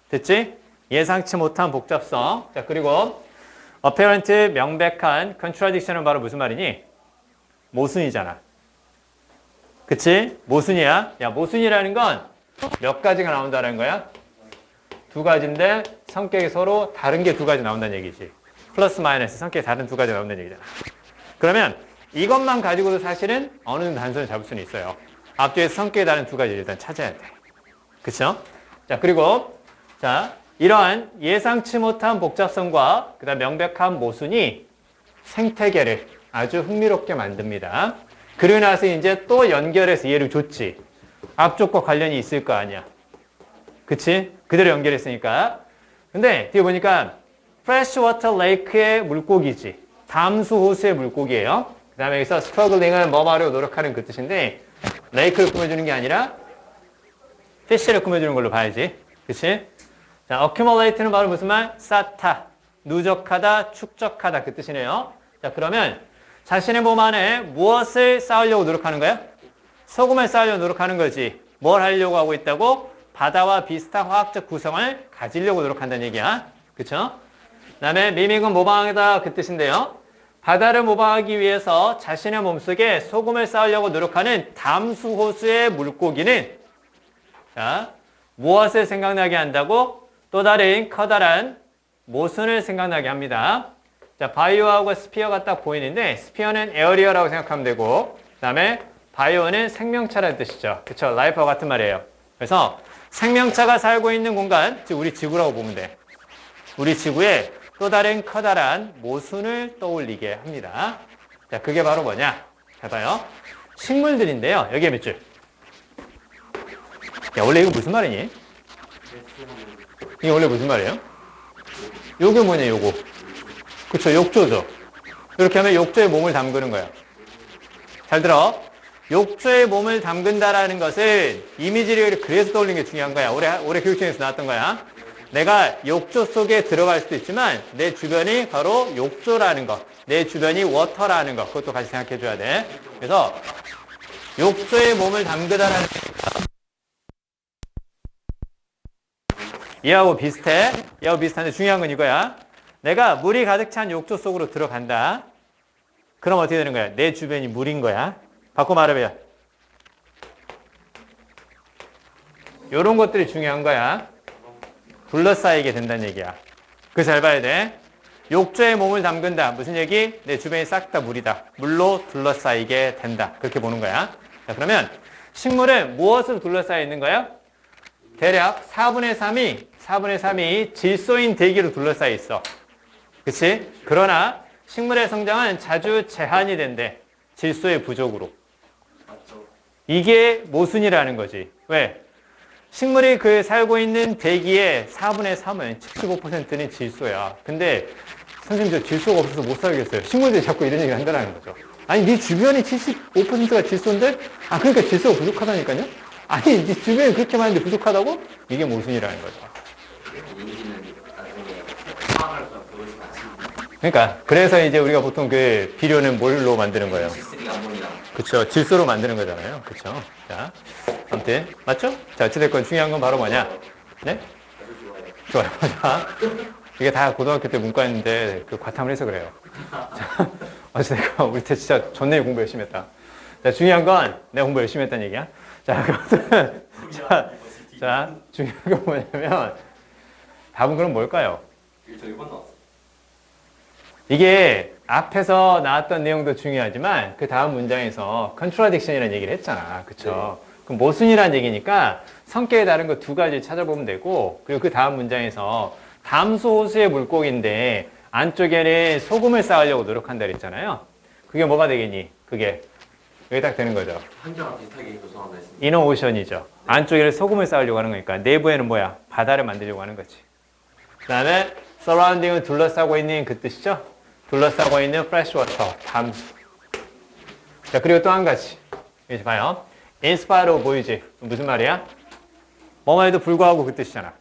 됐지? 예상치 못한 복잡성. 자, 그리고 apparent 명백한 contradiction은 바로 무슨 말이니? 모순이잖아. 그치? 모순이야. 야, 모순이라는 건 몇 가지가 나온다는 거야? 두 가지인데 성격이 서로 다른 게 두 가지 나온다는 얘기지. 플러스 마이너스 성격이 다른 두 가지 나온다는 얘기잖아. 그러면 이것만 가지고도 사실은 어느 정도 단선을 잡을 수는 있어요. 앞뒤에서 성격이 다른 두 가지를 일단 찾아야 돼. 그쵸? 자, 그리고 자, 이러한 예상치 못한 복잡성과 그다음 명백한 모순이 생태계를 아주 흥미롭게 만듭니다. 그러고 나서 이제 또 연결해서 얘를 줬지. 앞쪽과 관련이 있을 거 아니야. 그치? 그대로 연결했으니까. 근데 뒤에 보니까 freshwater lake의 물고기지. 담수 호수의 물고기예요. 그 다음에 여기서 struggling은 뭐 하려고 노력하는 그 뜻인데 lake를 꾸며주는 게 아니라 fish를 꾸며주는 걸로 봐야지. 그치? 자, accumulate는 바로 무슨 말? 쌓다, 누적하다, 축적하다 그 뜻이네요. 자, 그러면 자신의 몸 안에 무엇을 쌓으려고 노력하는 거야? 소금을 쌓으려고 노력하는 거지. 뭘 하려고 하고 있다고? 바다와 비슷한 화학적 구성을 가지려고 노력한다는 얘기야. 그쵸? 그 다음에 미믹은 모방하다 그 뜻인데요. 바다를 모방하기 위해서 자신의 몸속에 소금을 쌓으려고 노력하는 담수호수의 물고기는 자, 무엇을 생각나게 한다고? 또 다른 커다란 모순을 생각나게 합니다. 자, 바이오하고 스피어가 딱 보이는데 스피어는 에어리어라고 생각하면 되고 그 다음에 바이오는 생명차라는 뜻이죠. 그쵸? 라이프와 같은 말이에요. 그래서 생명차가 살고 있는 공간, 즉 우리 지구라고 보면 돼. 우리 지구에 또 다른 커다란 모순을 떠올리게 합니다. 자, 그게 바로 뭐냐? 잘 봐요. 식물들인데요. 여기에 몇 줄? 야, 원래 이거 무슨 말이니? 이게 원래 무슨 말이에요? 요게 뭐냐, 요거. 그쵸, 욕조죠. 이렇게 하면 욕조에 몸을 담그는 거야. 잘 들어. 욕조에 몸을 담근다라는 것은 이미지를 그래서 떠올리는 게 중요한 거야. 올해 교육청에서 나왔던 거야. 내가 욕조 속에 들어갈 수도 있지만 내 주변이 바로 욕조라는 것. 내 주변이 워터라는 것. 그것도 같이 생각해 줘야 돼. 그래서 욕조에 몸을 담그다라는 얘하고 비슷해. 얘하고 비슷한데 중요한 건 이거야. 내가 물이 가득 찬 욕조 속으로 들어간다. 그럼 어떻게 되는 거야? 내 주변이 물인 거야. 바꿔 말해봐요. 이런 것들이 중요한 거야. 둘러싸이게 된다는 얘기야. 그거 잘 봐야 돼. 욕조에 몸을 담근다. 무슨 얘기? 내 주변이 싹 다 물이다. 물로 둘러싸이게 된다. 그렇게 보는 거야. 자, 그러면 식물은 무엇으로 둘러싸여 있는 거야? 대략 4분의 3이 질소인 대기로 둘러싸여 있어. 그치? 그러나 식물의 성장은 자주 제한이 된대. 질소의 부족으로. 이게 모순이라는 거지. 왜? 식물이 그 살고 있는 대기의 4분의 3은 75%는 질소야. 근데 선생님 저 질소가 없어서 못 살겠어요. 식물들이 자꾸 이런 얘기를 한다는 거죠. 아니 네 주변이 75%가 질소인데? 아 그러니까 질소가 부족하다니까요? 아니 네 주변이 그렇게 많은데 부족하다고? 이게 모순이라는 거죠. 그러니까 그래서 이제 우리가 보통 그 비료는 뭘로 만드는 거예요? 그렇죠. 질소로 만드는 거잖아요. 그렇죠. 자, 아무튼 맞죠? 자, 어찌됐건 중요한 건 바로 뭐냐? 네? 좋아요. 자, 이게 다 고등학교 때 문과였는데 그 과탐을 해서 그래요. 자, 어찌됐건 우리 때 진짜 존나 공부 열심히 했다. 자, 중요한 건 내가 공부 열심히 했다는 얘기야. 자, 그것은 자, 중요한 건 뭐냐면 답은 그럼 뭘까요? 저 1번 나왔어. 이게 앞에서 나왔던 내용도 중요하지만 그 다음 문장에서 contradiction이라는 얘기를 했잖아. 그쵸? 네. 그럼 모순이라는 얘기니까 성격이 다른 거 두 가지 찾아보면 되고 그리고 그 다음 문장에서 담소호수의 물고기인데 안쪽에는 소금을 쌓으려고 노력한다 그랬잖아요. 그게 뭐가 되겠니? 그게 여기 딱 되는 거죠. 환경과 비슷하게 조성한다 했습니다. 이너오션이죠. 안쪽에는 소금을 쌓으려고 하는 거니까 내부에는 뭐야? 바다를 만들려고 하는 거지. 그 다음에 surrounding을 둘러싸고 있는 그 뜻이죠. 둘러싸고 있는 fresh water, 담수. 자, 그리고 또 한 가지. 여기 봐요. in spite of 보이지? 무슨 말이야? 뭐뭐에도 불구하고 그 뜻이잖아.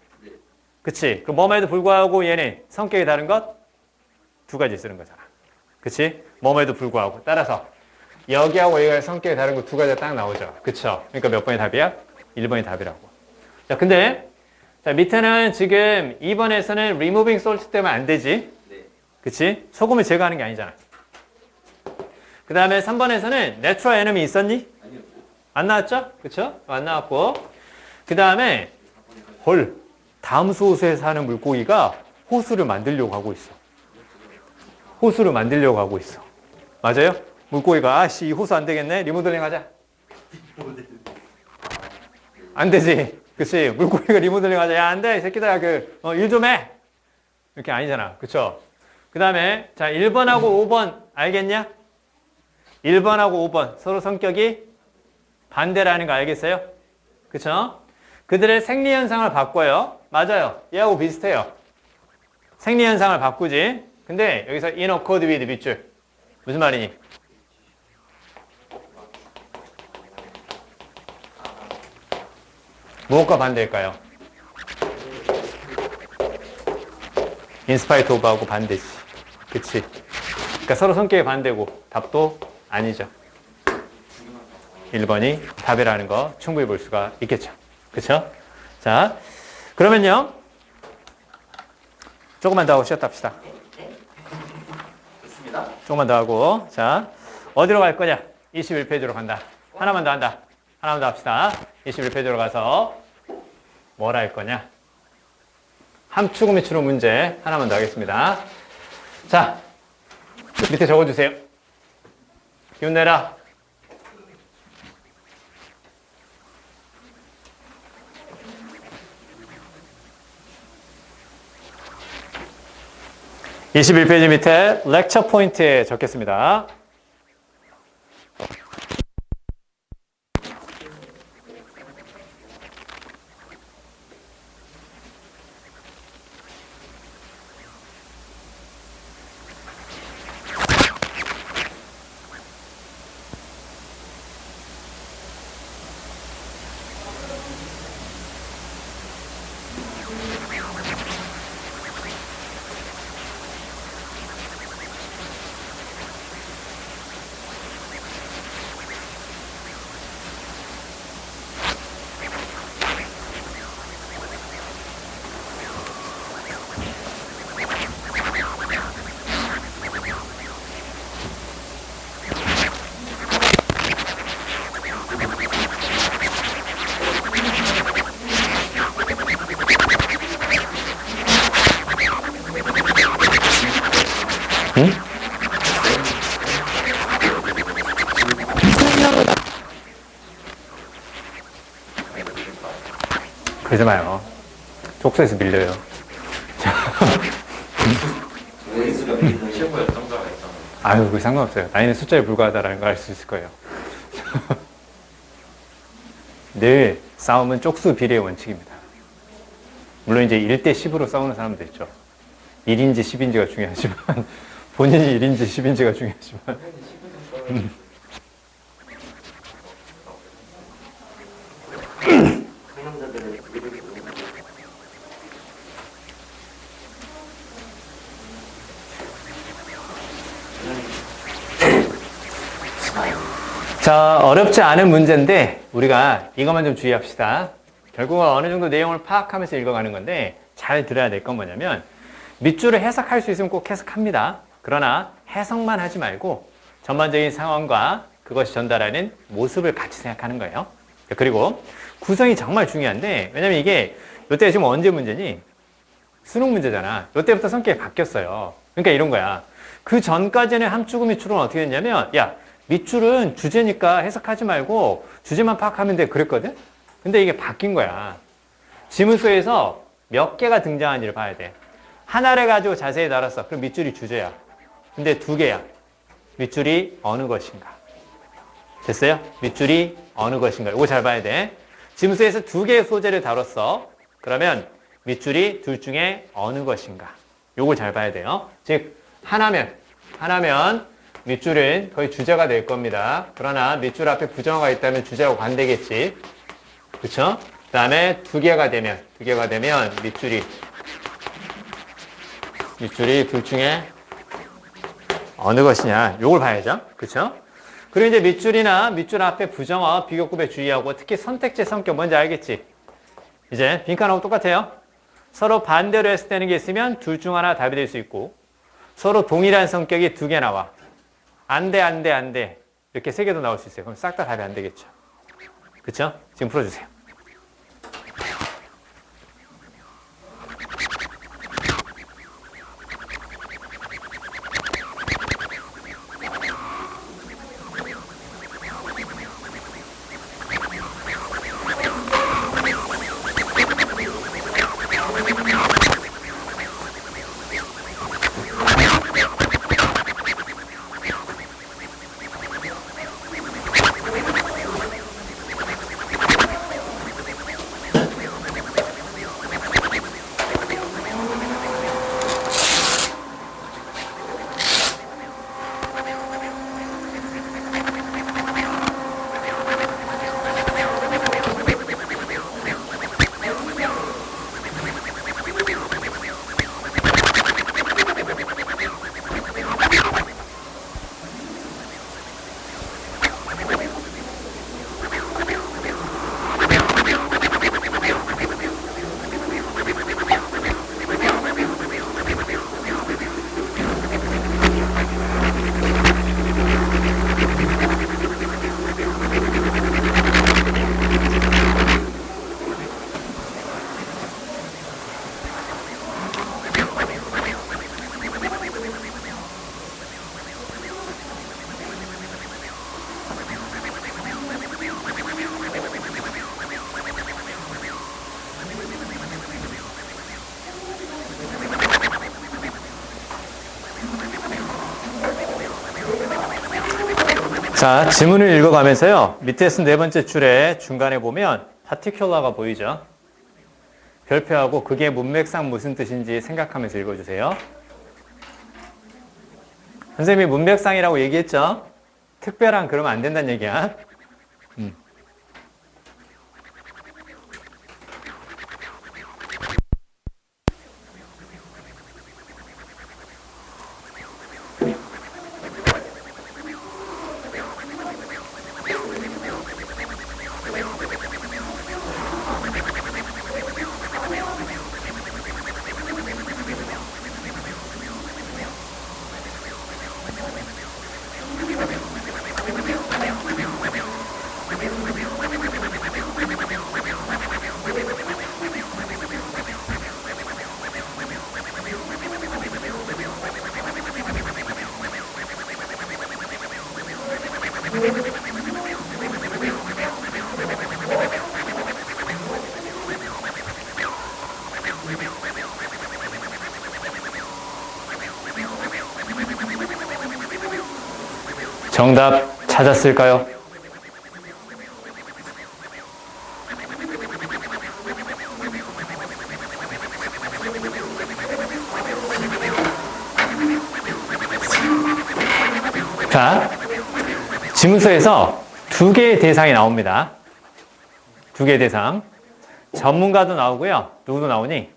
그치? 그럼 뭐뭐에도 불구하고 얘는 성격이 다른 것? 두 가지 쓰는 거잖아. 그치? 뭐뭐에도 불구하고. 따라서 여기하고 여기가 성격이 다른 거 두 가지가 딱 나오죠. 그쵸? 그러니까 몇 번이 답이야? 1번이 답이라고. 자, 근데 자, 밑에는 지금 2번에서는 removing salt 때문에 안 되지? 그치? 소금을 제거하는 게 아니잖아. 그 다음에 3번에서는 natural enemy 있었니? 안 나왔죠? 그쵸? 안 나왔고. 그 다음에 헐, 담수호수에 사는 물고기가 호수를 만들려고 하고 있어. 호수를 만들려고 하고 있어. 맞아요? 물고기가 아씨 이 호수 안 되겠네? 리모델링 하자. 안 되지. 그치? 물고기가 리모델링 하자. 야, 안 돼. 이 새끼들아, 일 좀 해. 이렇게 아니잖아. 그쵸? 그 다음에, 자, 1번하고 5번, 알겠냐? 1번하고 5번, 서로 성격이 반대라는 거 알겠어요? 그쵸? 그들의 생리현상을 바꿔요. 맞아요. 얘하고 비슷해요. 생리현상을 바꾸지. 근데 여기서 in accord with 밑줄. 무슨 말이니? 무엇과 반대일까요? in spite of하고 반대지. 그치? 그러니까 서로 성격이 반대고 답도 아니죠. 1번이 답이라는 거 충분히 볼 수가 있겠죠. 그쵸? 자, 그러면요. 조금만 더 하고 쉬었다 합시다. 좋습니다. 조금만 더 하고. 자, 어디로 갈 거냐? 21페이지로 간다. 하나만 더 한다. 하나만 더 합시다. 21페이지로 가서 뭘 할 거냐? 함축음이 추론 문제 하나만 더 하겠습니다. 자, 밑에 적어주세요. 기운 내라. (21페이지) 밑에 렉처 포인트에 적겠습니다. 그러지 마요. 족쇄에서 밀려요. 레이스가 최고의 정자가 있잖아요. 아유, 그거 상관없어요. 나이는 숫자에 불과하다라는 걸 알 수 있을 거예요. 늘 싸움은 쪽수 비례의 원칙입니다. 물론 이제 1대 10으로 싸우는 사람도 있죠. 1인지 10인지가 중요하지만 본인이 1인지 10인지가 중요하지만 자, 어렵지 않은 문제인데 우리가 이것만 좀 주의합시다. 결국은 어느 정도 내용을 파악하면서 읽어가는 건데 잘 들어야 될 건 뭐냐면 밑줄을 해석할 수 있으면 꼭 해석합니다. 그러나 해석만 하지 말고 전반적인 상황과 그것이 전달하는 모습을 같이 생각하는 거예요. 그리고 구성이 정말 중요한데 왜냐면 이게 이때 지금 언제 문제니? 수능 문제잖아. 이때부터 성격이 바뀌었어요. 그러니까 이런 거야. 그 전까지는 함축음 밑줄은 어떻게 했냐면 야 밑줄은 주제니까 해석하지 말고 주제만 파악하면 돼 그랬거든? 근데 이게 바뀐 거야. 지문서에서 몇 개가 등장하는지를 봐야 돼. 하나를 가지고 자세히 다뤘어. 그럼 밑줄이 주제야. 근데 두 개야. 밑줄이 어느 것인가. 됐어요? 밑줄이 어느 것인가. 이거 잘 봐야 돼. 지문서에서 두 개의 소재를 다뤘어. 그러면 밑줄이 둘 중에 어느 것인가. 요거 잘 봐야 돼요. 즉 하나면 밑줄은 거의 주제가 될 겁니다. 그러나 밑줄 앞에 부정어가 있다면 주제하고 관대겠지. 그쵸? 그 다음에 두 개가 되면 밑줄이 둘 중에 어느 것이냐. 요걸 봐야죠. 그쵸? 그리고 이제 밑줄이나 밑줄 앞에 부정어, 비교급에 주의하고 특히 선택지 성격 뭔지 알겠지? 이제 빈칸하고 똑같아요. 서로 반대로 했을 때는 게 있으면 둘 중 하나 답이 될 수 있고 서로 동일한 성격이 두 개 나와. 안 돼. 이렇게 세 개도 나올 수 있어요. 그럼 싹 다 답이 안 되겠죠. 그쵸? 지금 풀어주세요. 자, 지문을 읽어가면서요. 밑에 쓴 네 번째 줄에 중간에 보면 particular가 보이죠? 별표하고 그게 문맥상 무슨 뜻인지 생각하면서 읽어주세요. 선생님이 문맥상이라고 얘기했죠? 특별한 그러면 안 된다는 얘기야. 정답 찾았을까요? 자, 지문서에서 두 개의 대상이 나옵니다. 두 개의 대상. 전문가도 나오고요. 누구도 나오니?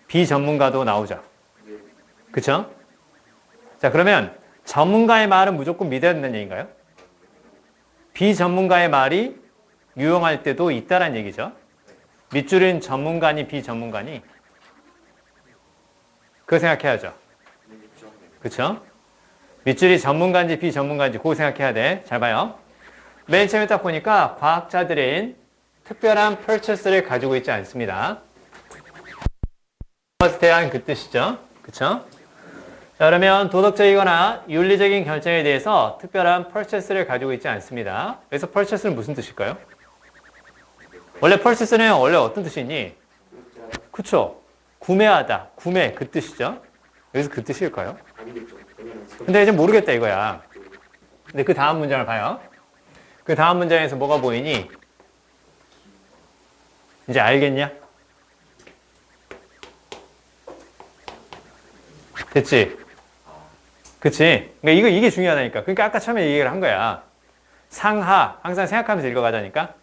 비전문가도 나오죠. 그쵸? 자, 그러면 전문가의 말은 무조건 믿어야 된다는 얘기인가요? 비전문가의 말이 유용할 때도 있다는 얘기죠. 밑줄은 전문가니 비전문가니? 그거 생각해야죠. 그쵸? 밑줄이 전문가인지 비전문가인지 그거 생각해야 돼. 잘 봐요. 맨 처음에 딱 보니까 과학자들은 특별한 purchase를 가지고 있지 않습니다. 대한 그 뜻이죠. 그쵸? 자, 그러면 도덕적이거나 윤리적인 결정에 대해서 특별한 purchase를 가지고 있지 않습니다. 그래서 purchase는 무슨 뜻일까요? 원래 purchase는 원래 어떤 뜻이 있니? 그쵸? 구매하다, 구매 그 뜻이죠. 여기서 그 뜻일까요? 근데 이제 모르겠다 이거야. 근데 그 다음 문장을 봐요. 그 다음 문장에서 뭐가 보이니? 이제 알겠냐? 됐지? 그치? 그러니까 이게 중요하다니까. 그러니까 아까 처음에 얘기를 한 거야. 상하, 항상 생각하면서 읽어가자니까.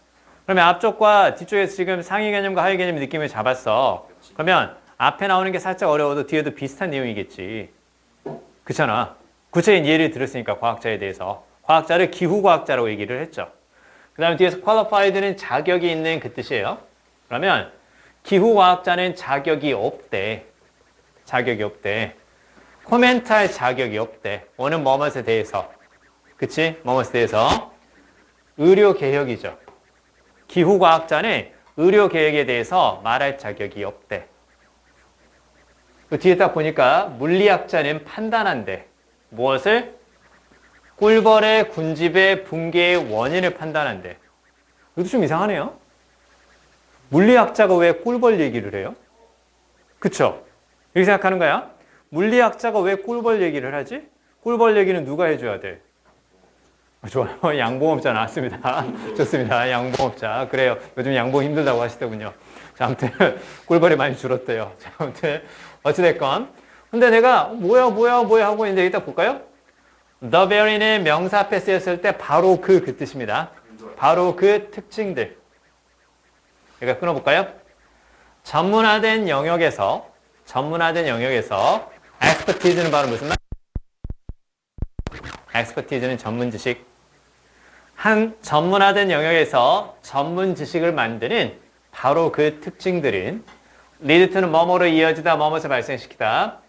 그러면 앞쪽과 뒤쪽에서 지금 상위 개념과 하위 개념 느낌을 잡았어. 그러면 앞에 나오는 게 살짝 어려워도 뒤에도 비슷한 내용이겠지. 그렇잖아. 구체적인 예를 들었으니까 과학자에 대해서. 과학자를 기후과학자라고 얘기를 했죠. 그 다음에 뒤에서 qualified는 자격이 있는 그 뜻이에요. 그러면 기후과학자는 자격이 없대. 자격이 없대. 코멘트할 자격이 없대. 뭐는 뭐뭇에 대해서. 그치? 뭐뭇에 대해서. 의료개혁이죠. 기후과학자는 의료개혁에 대해서 말할 자격이 없대. 그 뒤에 딱 보니까 물리학자는 판단한대. 무엇을? 꿀벌의 군집의 붕괴의 원인을 판단한대. 이것도 좀 이상하네요. 물리학자가 왜 꿀벌 얘기를 해요? 그쵸? 이렇게 생각하는 거야. 물리학자가 왜 꿀벌 얘기를 하지? 꿀벌 얘기는 누가 해줘야 돼? 좋아요. 양봉업자 나왔습니다. 좋습니다. 양봉업자. 그래요. 요즘 양봉 힘들다고 하시더군요. 자, 아무튼 꿀벌이 많이 줄었대요. 자, 아무튼 어찌됐건. 근데 내가 뭐야 하고 있는데 이따 볼까요? The very는 명사 앞에 쓰였을 때 바로 그 뜻입니다. 바로 그 특징들. 그러니까 끊어볼까요? 전문화된 영역에서 expertise는 바로 무슨 말? expertise는 전문 지식. 한 전문화된 영역에서 전문 지식을 만드는 바로 그 특징들은 lead to는 뭐뭐로 이어지다, 뭐뭐를 발생시키다.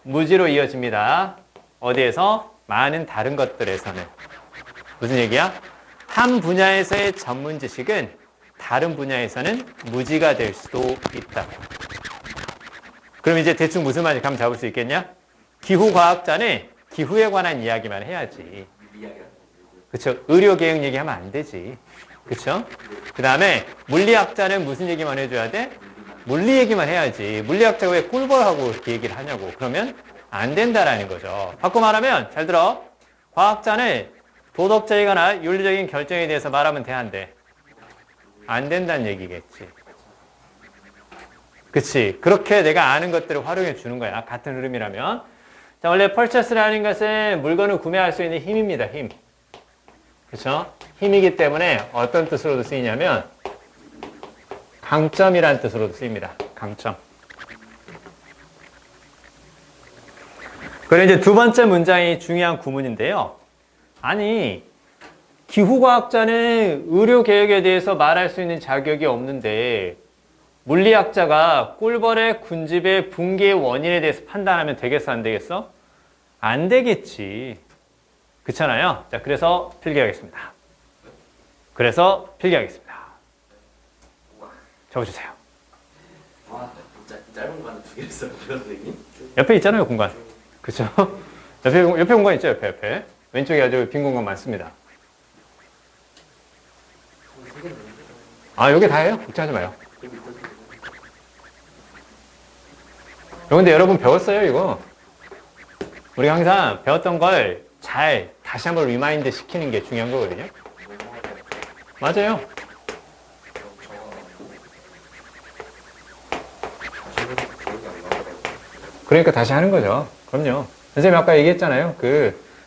무지로 이어집니다. 어디에서? 많은 다른 것들에서는. 무슨 얘기야? 한 분야에서의 전문 지식은 다른 분야에서는 무지가 될 수도 있다. 그럼 이제 대충 무슨 말인지 감 잡을 수 있겠냐? 기후과학자는 기후에 관한 이야기만 해야지. 그쵸? 의료개혁 얘기하면 안 되지. 그쵸? 그 다음에 물리학자는 무슨 얘기만 해줘야 돼? 물리 얘기만 해야지. 물리학자가 왜 꿀벌하고 이렇게 얘기를 하냐고. 그러면 안 된다라는 거죠. 바꿔 말하면 잘 들어. 과학자는 도덕적이거나 윤리적인 결정에 대해서 말하면 돼한대. 안 된다는 얘기겠지. 그치? 그렇게 내가 아는 것들을 활용해 주는 거야. 같은 흐름이라면. 자, 원래 purchase라는 것은 물건을 구매할 수 있는 힘입니다. 힘. 그쵸? 힘이기 때문에 어떤 뜻으로도 쓰이냐면 강점이라는 뜻으로도 쓰입니다. 강점. 그리고 이제 두 번째 문장이 중요한 구문인데요. 아니, 기후과학자는 의료개혁에 대해서 말할 수 있는 자격이 없는데 물리학자가 꿀벌의 군집의 붕괴의 원인에 대해서 판단하면 되겠어, 안 되겠어? 안 되겠지. 그렇잖아요. 자, 그래서 필기하겠습니다. 적어주세요. 와, 짧은 거는 두 개를 써요, 선생님? 옆에 있잖아요, 공간. 그쵸? 옆에 공간 있죠, 옆에. 왼쪽에 아주 빈 공간 많습니다. 아, 여기 다예요? 걱정하지 마요. 근데 여러분 배웠어요, 이거? 우리가 항상 배웠던 걸 잘 다시 한번 리마인드 시키는 게 중요한 거거든요. 맞아요. 그러니까 다시 하는 거죠. 그럼요. 선생님 아까 얘기했잖아요.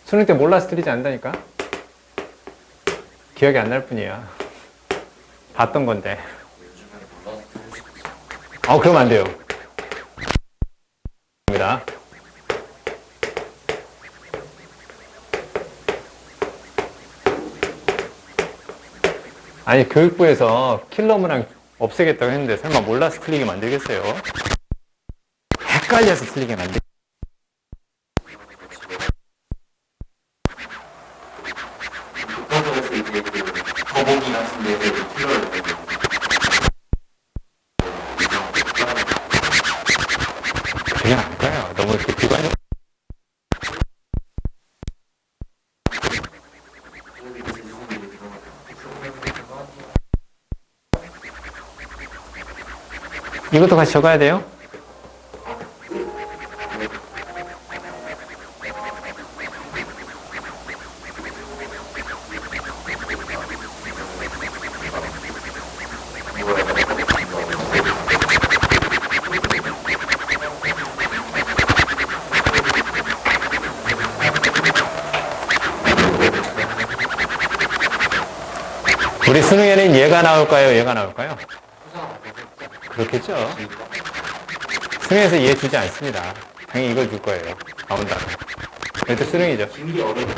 수능 때 몰라서 틀리지 않는다니까. 기억이 안 날 뿐이야. 봤던 건데. 그러면 안 돼요. 입니다. 아니, 교육부에서 킬러문항 없애겠다고 했는데 설마 몰라서 틀리게 만들겠어요? 헷갈려서 틀리게 만들. 교과서에서 이제 더보기 같은 데서 필요를 그냥 안 가요. 너무 이렇게 비관이. 이것도 같이 적어야 돼요? 우리 수능에는 얘가 나올까요? 얘가 나올까요? 그렇겠죠. 수능에서 얘 주지 않습니다. 당연히 이걸 줄 거예요. 나온다. 그래도 수능이죠. 긴게 어려워.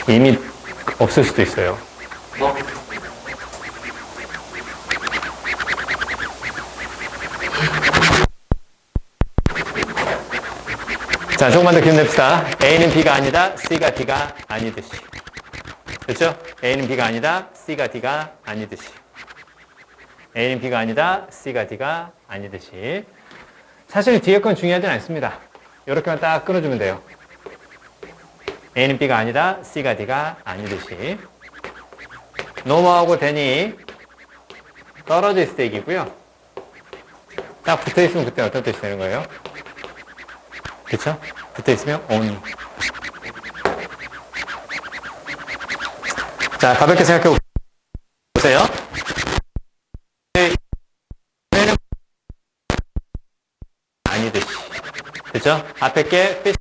이미 없을 수도 있어요. 뭐? 자, 조금만 더 기운냅시다. A는 B가 아니다. C가 D가 아니듯이. 그렇죠? A는 B가 아니다. C가 D가 아니듯이. A는 B가 아니다. C가 D가 아니듯이. 사실 뒤에 건 중요하진 않습니다. 이렇게만 딱 끊어주면 돼요. A는 B가 아니다. C가 D가 아니듯이. 노모하고 대니 떨어져 있을 때 얘기고요. 딱 붙어 있으면 그때 어떤 뜻이 되는 거예요? 그쵸? 붙어 있으면 on. 자, 가볍게 생각해 보세요. 얘는 아니듯이. 그쵸? 앞에 게 뜻.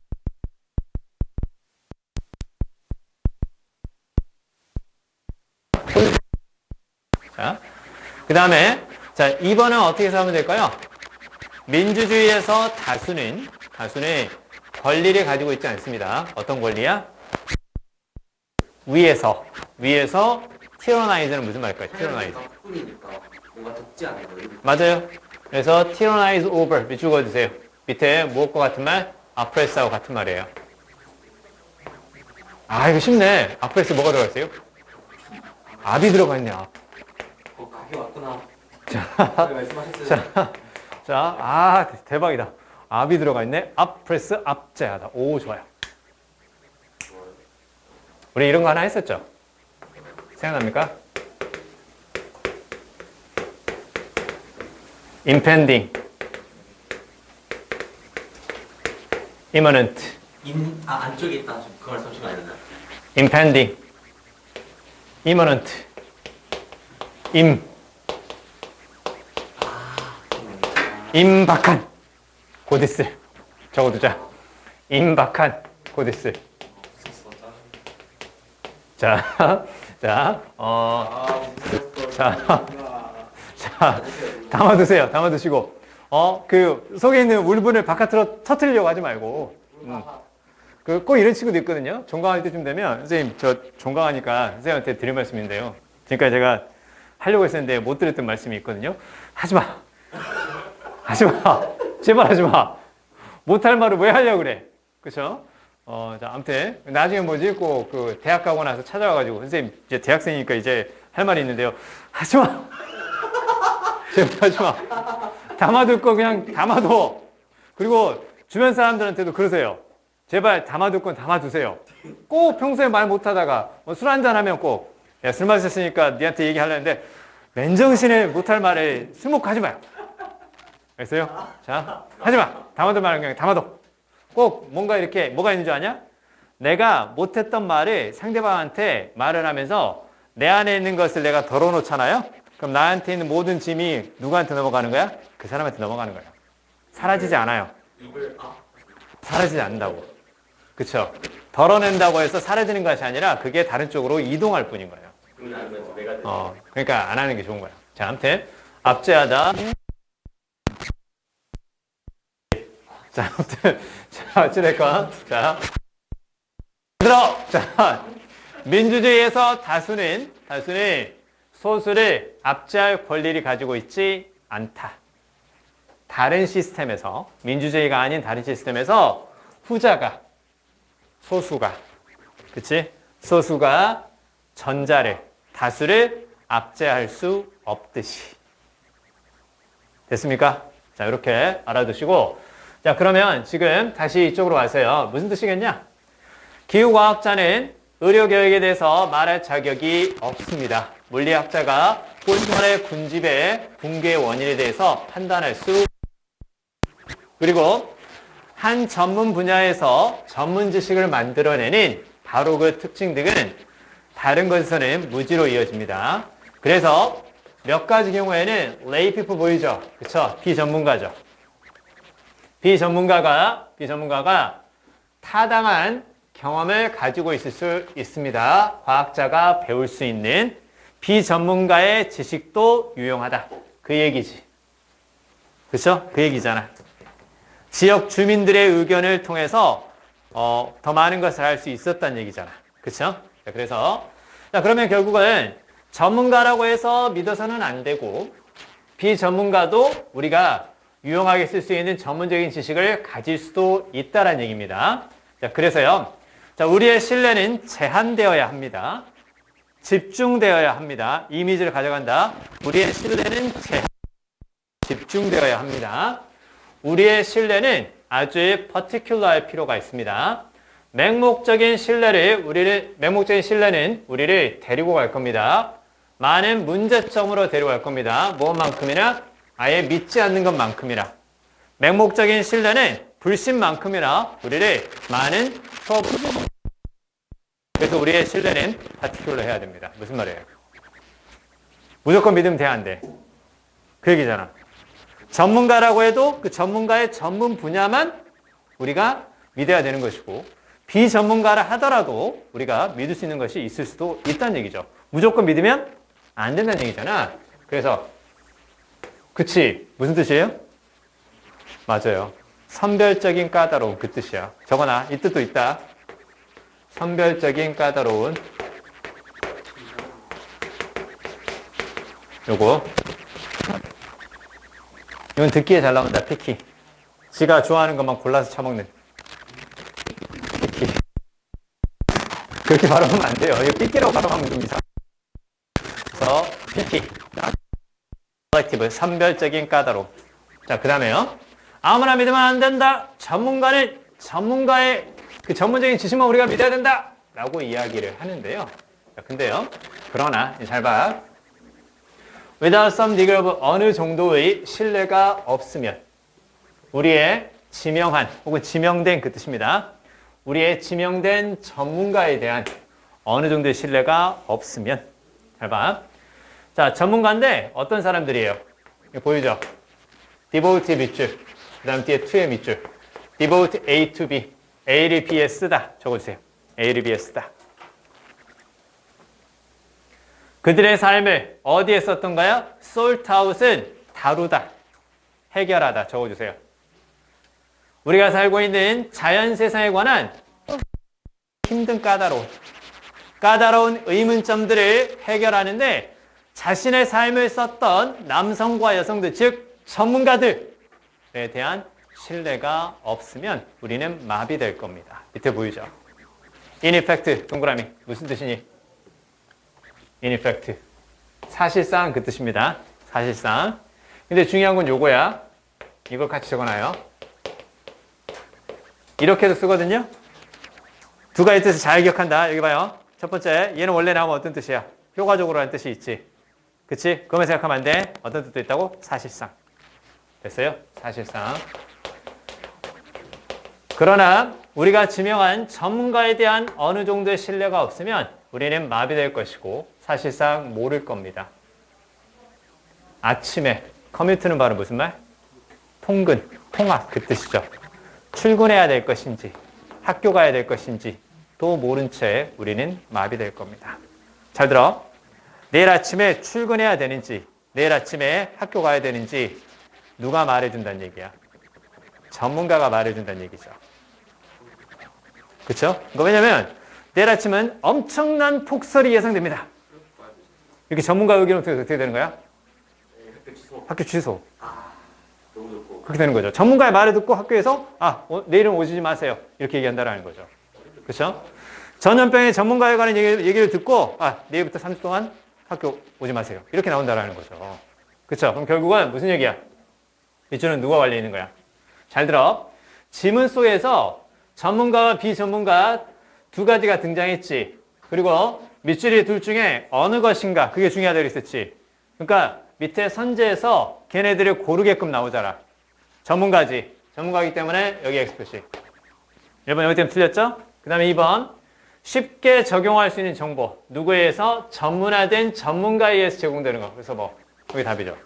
자, 그 다음에, 자, 2번은 어떻게 해서 하면 될까요? 민주주의에서 다수는 권리를 가지고 있지 않습니다. 어떤 권리야? 위에서 tyrannize는 무슨 말일까요? tyrannize. 뿐이니까 뭔가 덮지 않은 거예요. 맞아요. 그래서 tyrannize over 밑줄 그어주세요. 밑에 무엇과 같은 말? oppress하고 같은 말이에요. 아, 이거 쉽네. oppress 뭐가 들어가 있어요? 압이 들어가 있네, 압. 가게 왔구나. 자, 말씀하셨어요. 자, 대박이다. 압이 들어가 있네. oppress, 압제하다. 오, 좋아요. 우리 이런 거 하나 했었죠? 생각납니까? impending, imminent, 안쪽에 있다. 그 말씀 좀 아니나? impending, imminent, 임박한, 곧 있을. 적어두자. 임박한, 곧 있을. 자, 자, 자, 담아두세요. 담아두시고. 그 속에 있는 울분을 바깥으로 터뜨리려고 하지 말고. 꼭 이런 친구도 있거든요. 종강할 때쯤 되면, 선생님, 저 종강하니까 선생님한테 드릴 말씀인데요. 지금까지 제가 하려고 했었는데 못 드렸던 말씀이 있거든요. 하지 마. 하지 마. 제발 하지 마. 못할 말을 왜 하려고 그래. 그쵸? 자, 아무튼, 나중에 뭐지? 꼭 그 대학 가고 나서 찾아와가지고, 선생님, 이제 대학생이니까 이제 할 말이 있는데요. 하지 마. 제발 하지 마. 담아둘 거 그냥 담아둬. 그리고 주변 사람들한테도 그러세요. 제발 담아둘 건 담아두세요. 꼭 평소에 말 못하다가 술 한잔 하면 꼭, 야, 술 마셨으니까 니한테 얘기하려는데, 맨정신에 못할 말에 술먹하지 마요. 알겠어요? 자, 하지 마. 담아둘 말은 그냥 담아둬. 꼭 뭔가 이렇게, 뭐가 있는 줄 아냐? 내가 못했던 말을 상대방한테 말을 하면서 내 안에 있는 것을 내가 덜어놓잖아요? 그럼 나한테 있는 모든 짐이 누구한테 넘어가는 거야? 그 사람한테 넘어가는 거야. 사라지지 않아요. 사라지지 않는다고. 그쵸? 덜어낸다고 해서 사라지는 것이 아니라 그게 다른 쪽으로 이동할 뿐인 거예요. 그러니까 안 하는 게 좋은 거야. 자, 아무튼 압제하다. 자, 아무튼 자, 어찌됐건 자, 들어. 자, 민주주의에서 다수는 소수를 압제할 권리를 가지고 있지 않다. 다른 시스템에서, 민주주의가 아닌 다른 시스템에서 후자가, 소수가, 그치? 소수가 전자를, 다수를 압제할 수 없듯이. 됐습니까? 자, 이렇게 알아두시고. 자, 그러면 지금 다시 이쪽으로 와서요. 무슨 뜻이겠냐? 기후과학자는 의료교육에 대해서 말할 자격이 없습니다. 물리학자가 꿀벌의 군집의 붕괴의 원인에 대해서 판단할 수 그리고 한 전문 분야에서 전문 지식을 만들어내는 바로 그 특징 등은 다른 것에서는 무지로 이어집니다. 그래서 몇 가지 경우에는 lay people 보이죠? 그쵸? 비전문가죠. 비전문가가 타당한 경험을 가지고 있을 수 있습니다. 과학자가 배울 수 있는 비전문가의 지식도 유용하다. 그 얘기지. 그쵸? 그 얘기잖아. 지역 주민들의 의견을 통해서 더 많은 것을 알 수 있었다는 얘기잖아. 그쵸? 자, 그래서 자, 그러면 결국은 전문가라고 해서 믿어서는 안 되고 비전문가도 우리가 유용하게 쓸 수 있는 전문적인 지식을 가질 수도 있다는 얘기입니다. 자, 그래서요. 자, 우리의 신뢰는 제한되어야 합니다. 집중되어야 합니다. 이미지를 가져간다. 우리의 신뢰는 집중되어야 합니다. 우리의 신뢰는 아주 particular할 필요가 있습니다. 맹목적인 신뢰는 우리를 데리고 갈 겁니다. 많은 문제점으로 데려갈 겁니다. 무엇만큼이나? 아예 믿지 않는 것만큼이나. 맹목적인 신뢰는 불신만큼이나 우리를 많은 그래서 우리의 신뢰는 particular 해야 됩니다. 무슨 말이에요? 무조건 믿으면 돼, 안 돼? 그 얘기잖아. 전문가라고 해도 그 전문가의 전문 분야만 우리가 믿어야 되는 것이고 비전문가라 하더라도 우리가 믿을 수 있는 것이 있을 수도 있다는 얘기죠. 무조건 믿으면 안 된다는 얘기잖아. 그래서 그치? 무슨 뜻이에요? 맞아요. 선별적인 까다로운 그 뜻이야. 적어놔. 이 뜻도 있다. 선별적인 까다로운 요거 이건 듣기에 잘 나온다. 피키. 지가 좋아하는 것만 골라서 처먹는 피키. 그렇게 발음하면 안 돼요. 이거 피키라고 발음하면 좀 이상. 그래서 피키. 셀렉티브. 선별적인 까다로움. 자, 그 다음에요. 아무나 믿으면 안 된다. 전문가는 전문가의 그 전문적인 지식만 우리가 믿어야 된다. 라고 이야기를 하는데요. 자, 근데요. 그러나 잘 봐. without some degree of 어느 정도의 신뢰가 없으면 우리의 지명한 혹은 지명된 그 뜻입니다. 우리의 지명된 전문가에 대한 어느 정도의 신뢰가 없으면 잘 봐. 자, 전문가인데 어떤 사람들이에요? 이거 보이죠? devote 밑줄 그 다음 뒤에 to의 밑줄 devote A to B A를 B에 쓰다 적어주세요. A를 B에 쓰다. 그들의 삶을 어디에 썼던가요? sort out은 다루다, 해결하다 적어주세요. 우리가 살고 있는 자연 세상에 관한 힘든 까다로운 의문점들을 해결하는데 자신의 삶을 썼던 남성과 여성들, 즉 전문가들에 대한 신뢰가 없으면 우리는 마비될 겁니다. 밑에 보이죠? In effect, 동그라미. 무슨 뜻이니? In effect. 사실상 그 뜻입니다. 사실상. 근데 중요한 건 요거야. 이걸 같이 적어놔요. 이렇게도 쓰거든요. 두 가지 뜻을 잘 기억한다. 여기 봐요. 첫 번째, 얘는 원래 나오면 어떤 뜻이야? 효과적으로 라는 뜻이 있지. 그치? 그것만 생각하면 안 돼. 어떤 뜻도 있다고? 사실상. 됐어요? 사실상. 그러나 우리가 지명한 전문가에 대한 어느 정도의 신뢰가 없으면 우리는 마비될 것이고 사실상 모를 겁니다. 아침에 커뮤트는 바로 무슨 말? 통근, 통학 그 뜻이죠. 출근해야 될 것인지 학교 가야 될 것인지 또 모른 채 우리는 마비될 겁니다. 잘 들어. 내일 아침에 출근해야 되는지 내일 아침에 학교 가야 되는지 누가 말해준다는 얘기야? 전문가가 말해준다는 얘기죠. 그렇죠? 왜냐하면 내일 아침은 엄청난 폭설이 예상됩니다. 이렇게 전문가 의견은 어떻게 되는 거야? 학교 취소. 너무 좋고. 그렇게 되는 거죠. 전문가의 말을 듣고 학교에서 내일은 오지 마세요. 이렇게 얘기한다라는 거죠. 그렇죠? 전염병의 전문가에 관한 얘기를 듣고 내일부터 3주 동안 학교 오지 마세요. 이렇게 나온다라는 거죠. 그렇죠? 그럼 결국은 무슨 얘기야? 이쪽은 누가 관리 있는 거야? 잘 들어. 지문 속에서 전문가와 비전문가 두 가지가 등장했지. 그리고 밑줄이 둘 중에 어느 것인가 그게 중요하다고 했었지. 그러니까 밑에 선제에서 걔네들을 고르게끔 나오잖아. 전문가지. 전문가이기 때문에 여기 X 표시. 1번 여기 때문에 틀렸죠? 그 다음에 2번 쉽게 적용할 수 있는 정보. 누구에 의해서 전문화된 전문가에 의해서 제공되는 거. 그래서 뭐 여기 답이죠.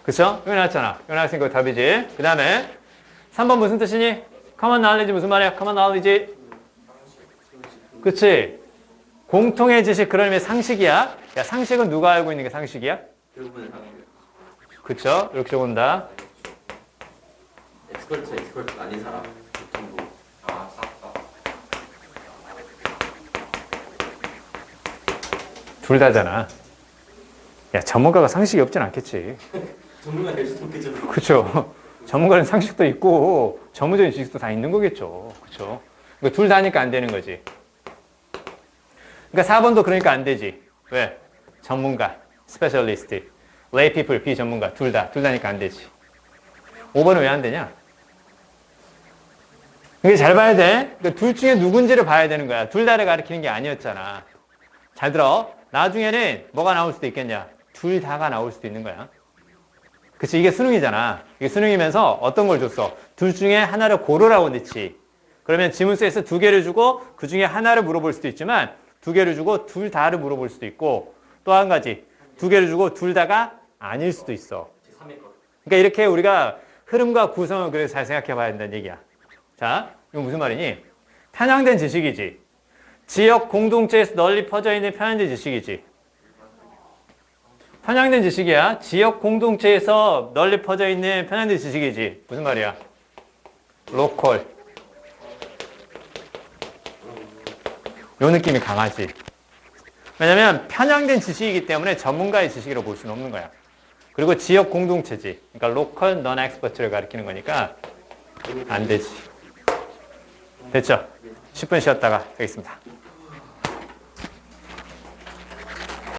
그쵸? 여기 나왔잖아. 여기 나왔으니까 답이지. 그 다음에 3번 무슨 뜻이니? common knowledge 무슨 말이야? common knowledge. 그치? 공통의 지식, 그런 의미의 상식이야. 야, 상식은 누가 알고 있는 게 상식이야? 대부분의 사람들. 그쵸? 이렇게 적은다. 엑스퍼트 아닌 사람. 정도. 둘 다잖아. 야, 전문가가 상식이 없진 않겠지. 전문가 될 수도 있겠죠. 그쵸? 전문가는 상식도 있고 전문적인 지식도 다 있는 거겠죠. 그쵸? 그러니까 둘 다니까 안 되는 거지. 그러니까 4번도 그러니까 안 되지. 왜? 전문가, 스페셜리스트, lay people, 비전문가 둘 다니까 안 되지. 5번은 왜 안 되냐? 이게 잘 봐야 돼. 그러니까 둘 중에 누군지를 봐야 되는 거야. 둘 다를 가리키는 게 아니었잖아. 잘 들어. 나중에는 뭐가 나올 수도 있겠냐? 둘 다가 나올 수도 있는 거야. 그치? 이게 수능이잖아. 이게 수능이면서 어떤 걸 줬어? 둘 중에 하나를 고르라고 넣지. 그러면 지문서에서 두 개를 주고 그 중에 하나를 물어볼 수도 있지만 두 개를 주고 둘 다를 물어볼 수도 있고 또 한 가지 두 개를 주고 둘 다가 아닐 수도 있어. 그러니까 이렇게 우리가 흐름과 구성을 그래서 잘 생각해 봐야 된다는 얘기야. 자, 이거 무슨 말이니? 편향된 지식이지. 지역 공동체에서 널리 퍼져 있는 편향된 지식이지. 편향된 지식이야. 지역 공동체에서 널리 퍼져 있는 편향된 지식이지. 무슨 말이야? 로컬. 요 느낌이 강하지. 왜냐면 편향된 지식이기 때문에 전문가의 지식이라고 볼 수는 없는 거야. 그리고 지역 공동체지. 그러니까 로컬 넌 엑스퍼트를 가리키는 거니까 안 되지. 됐죠? 10분 쉬었다가 하겠습니다.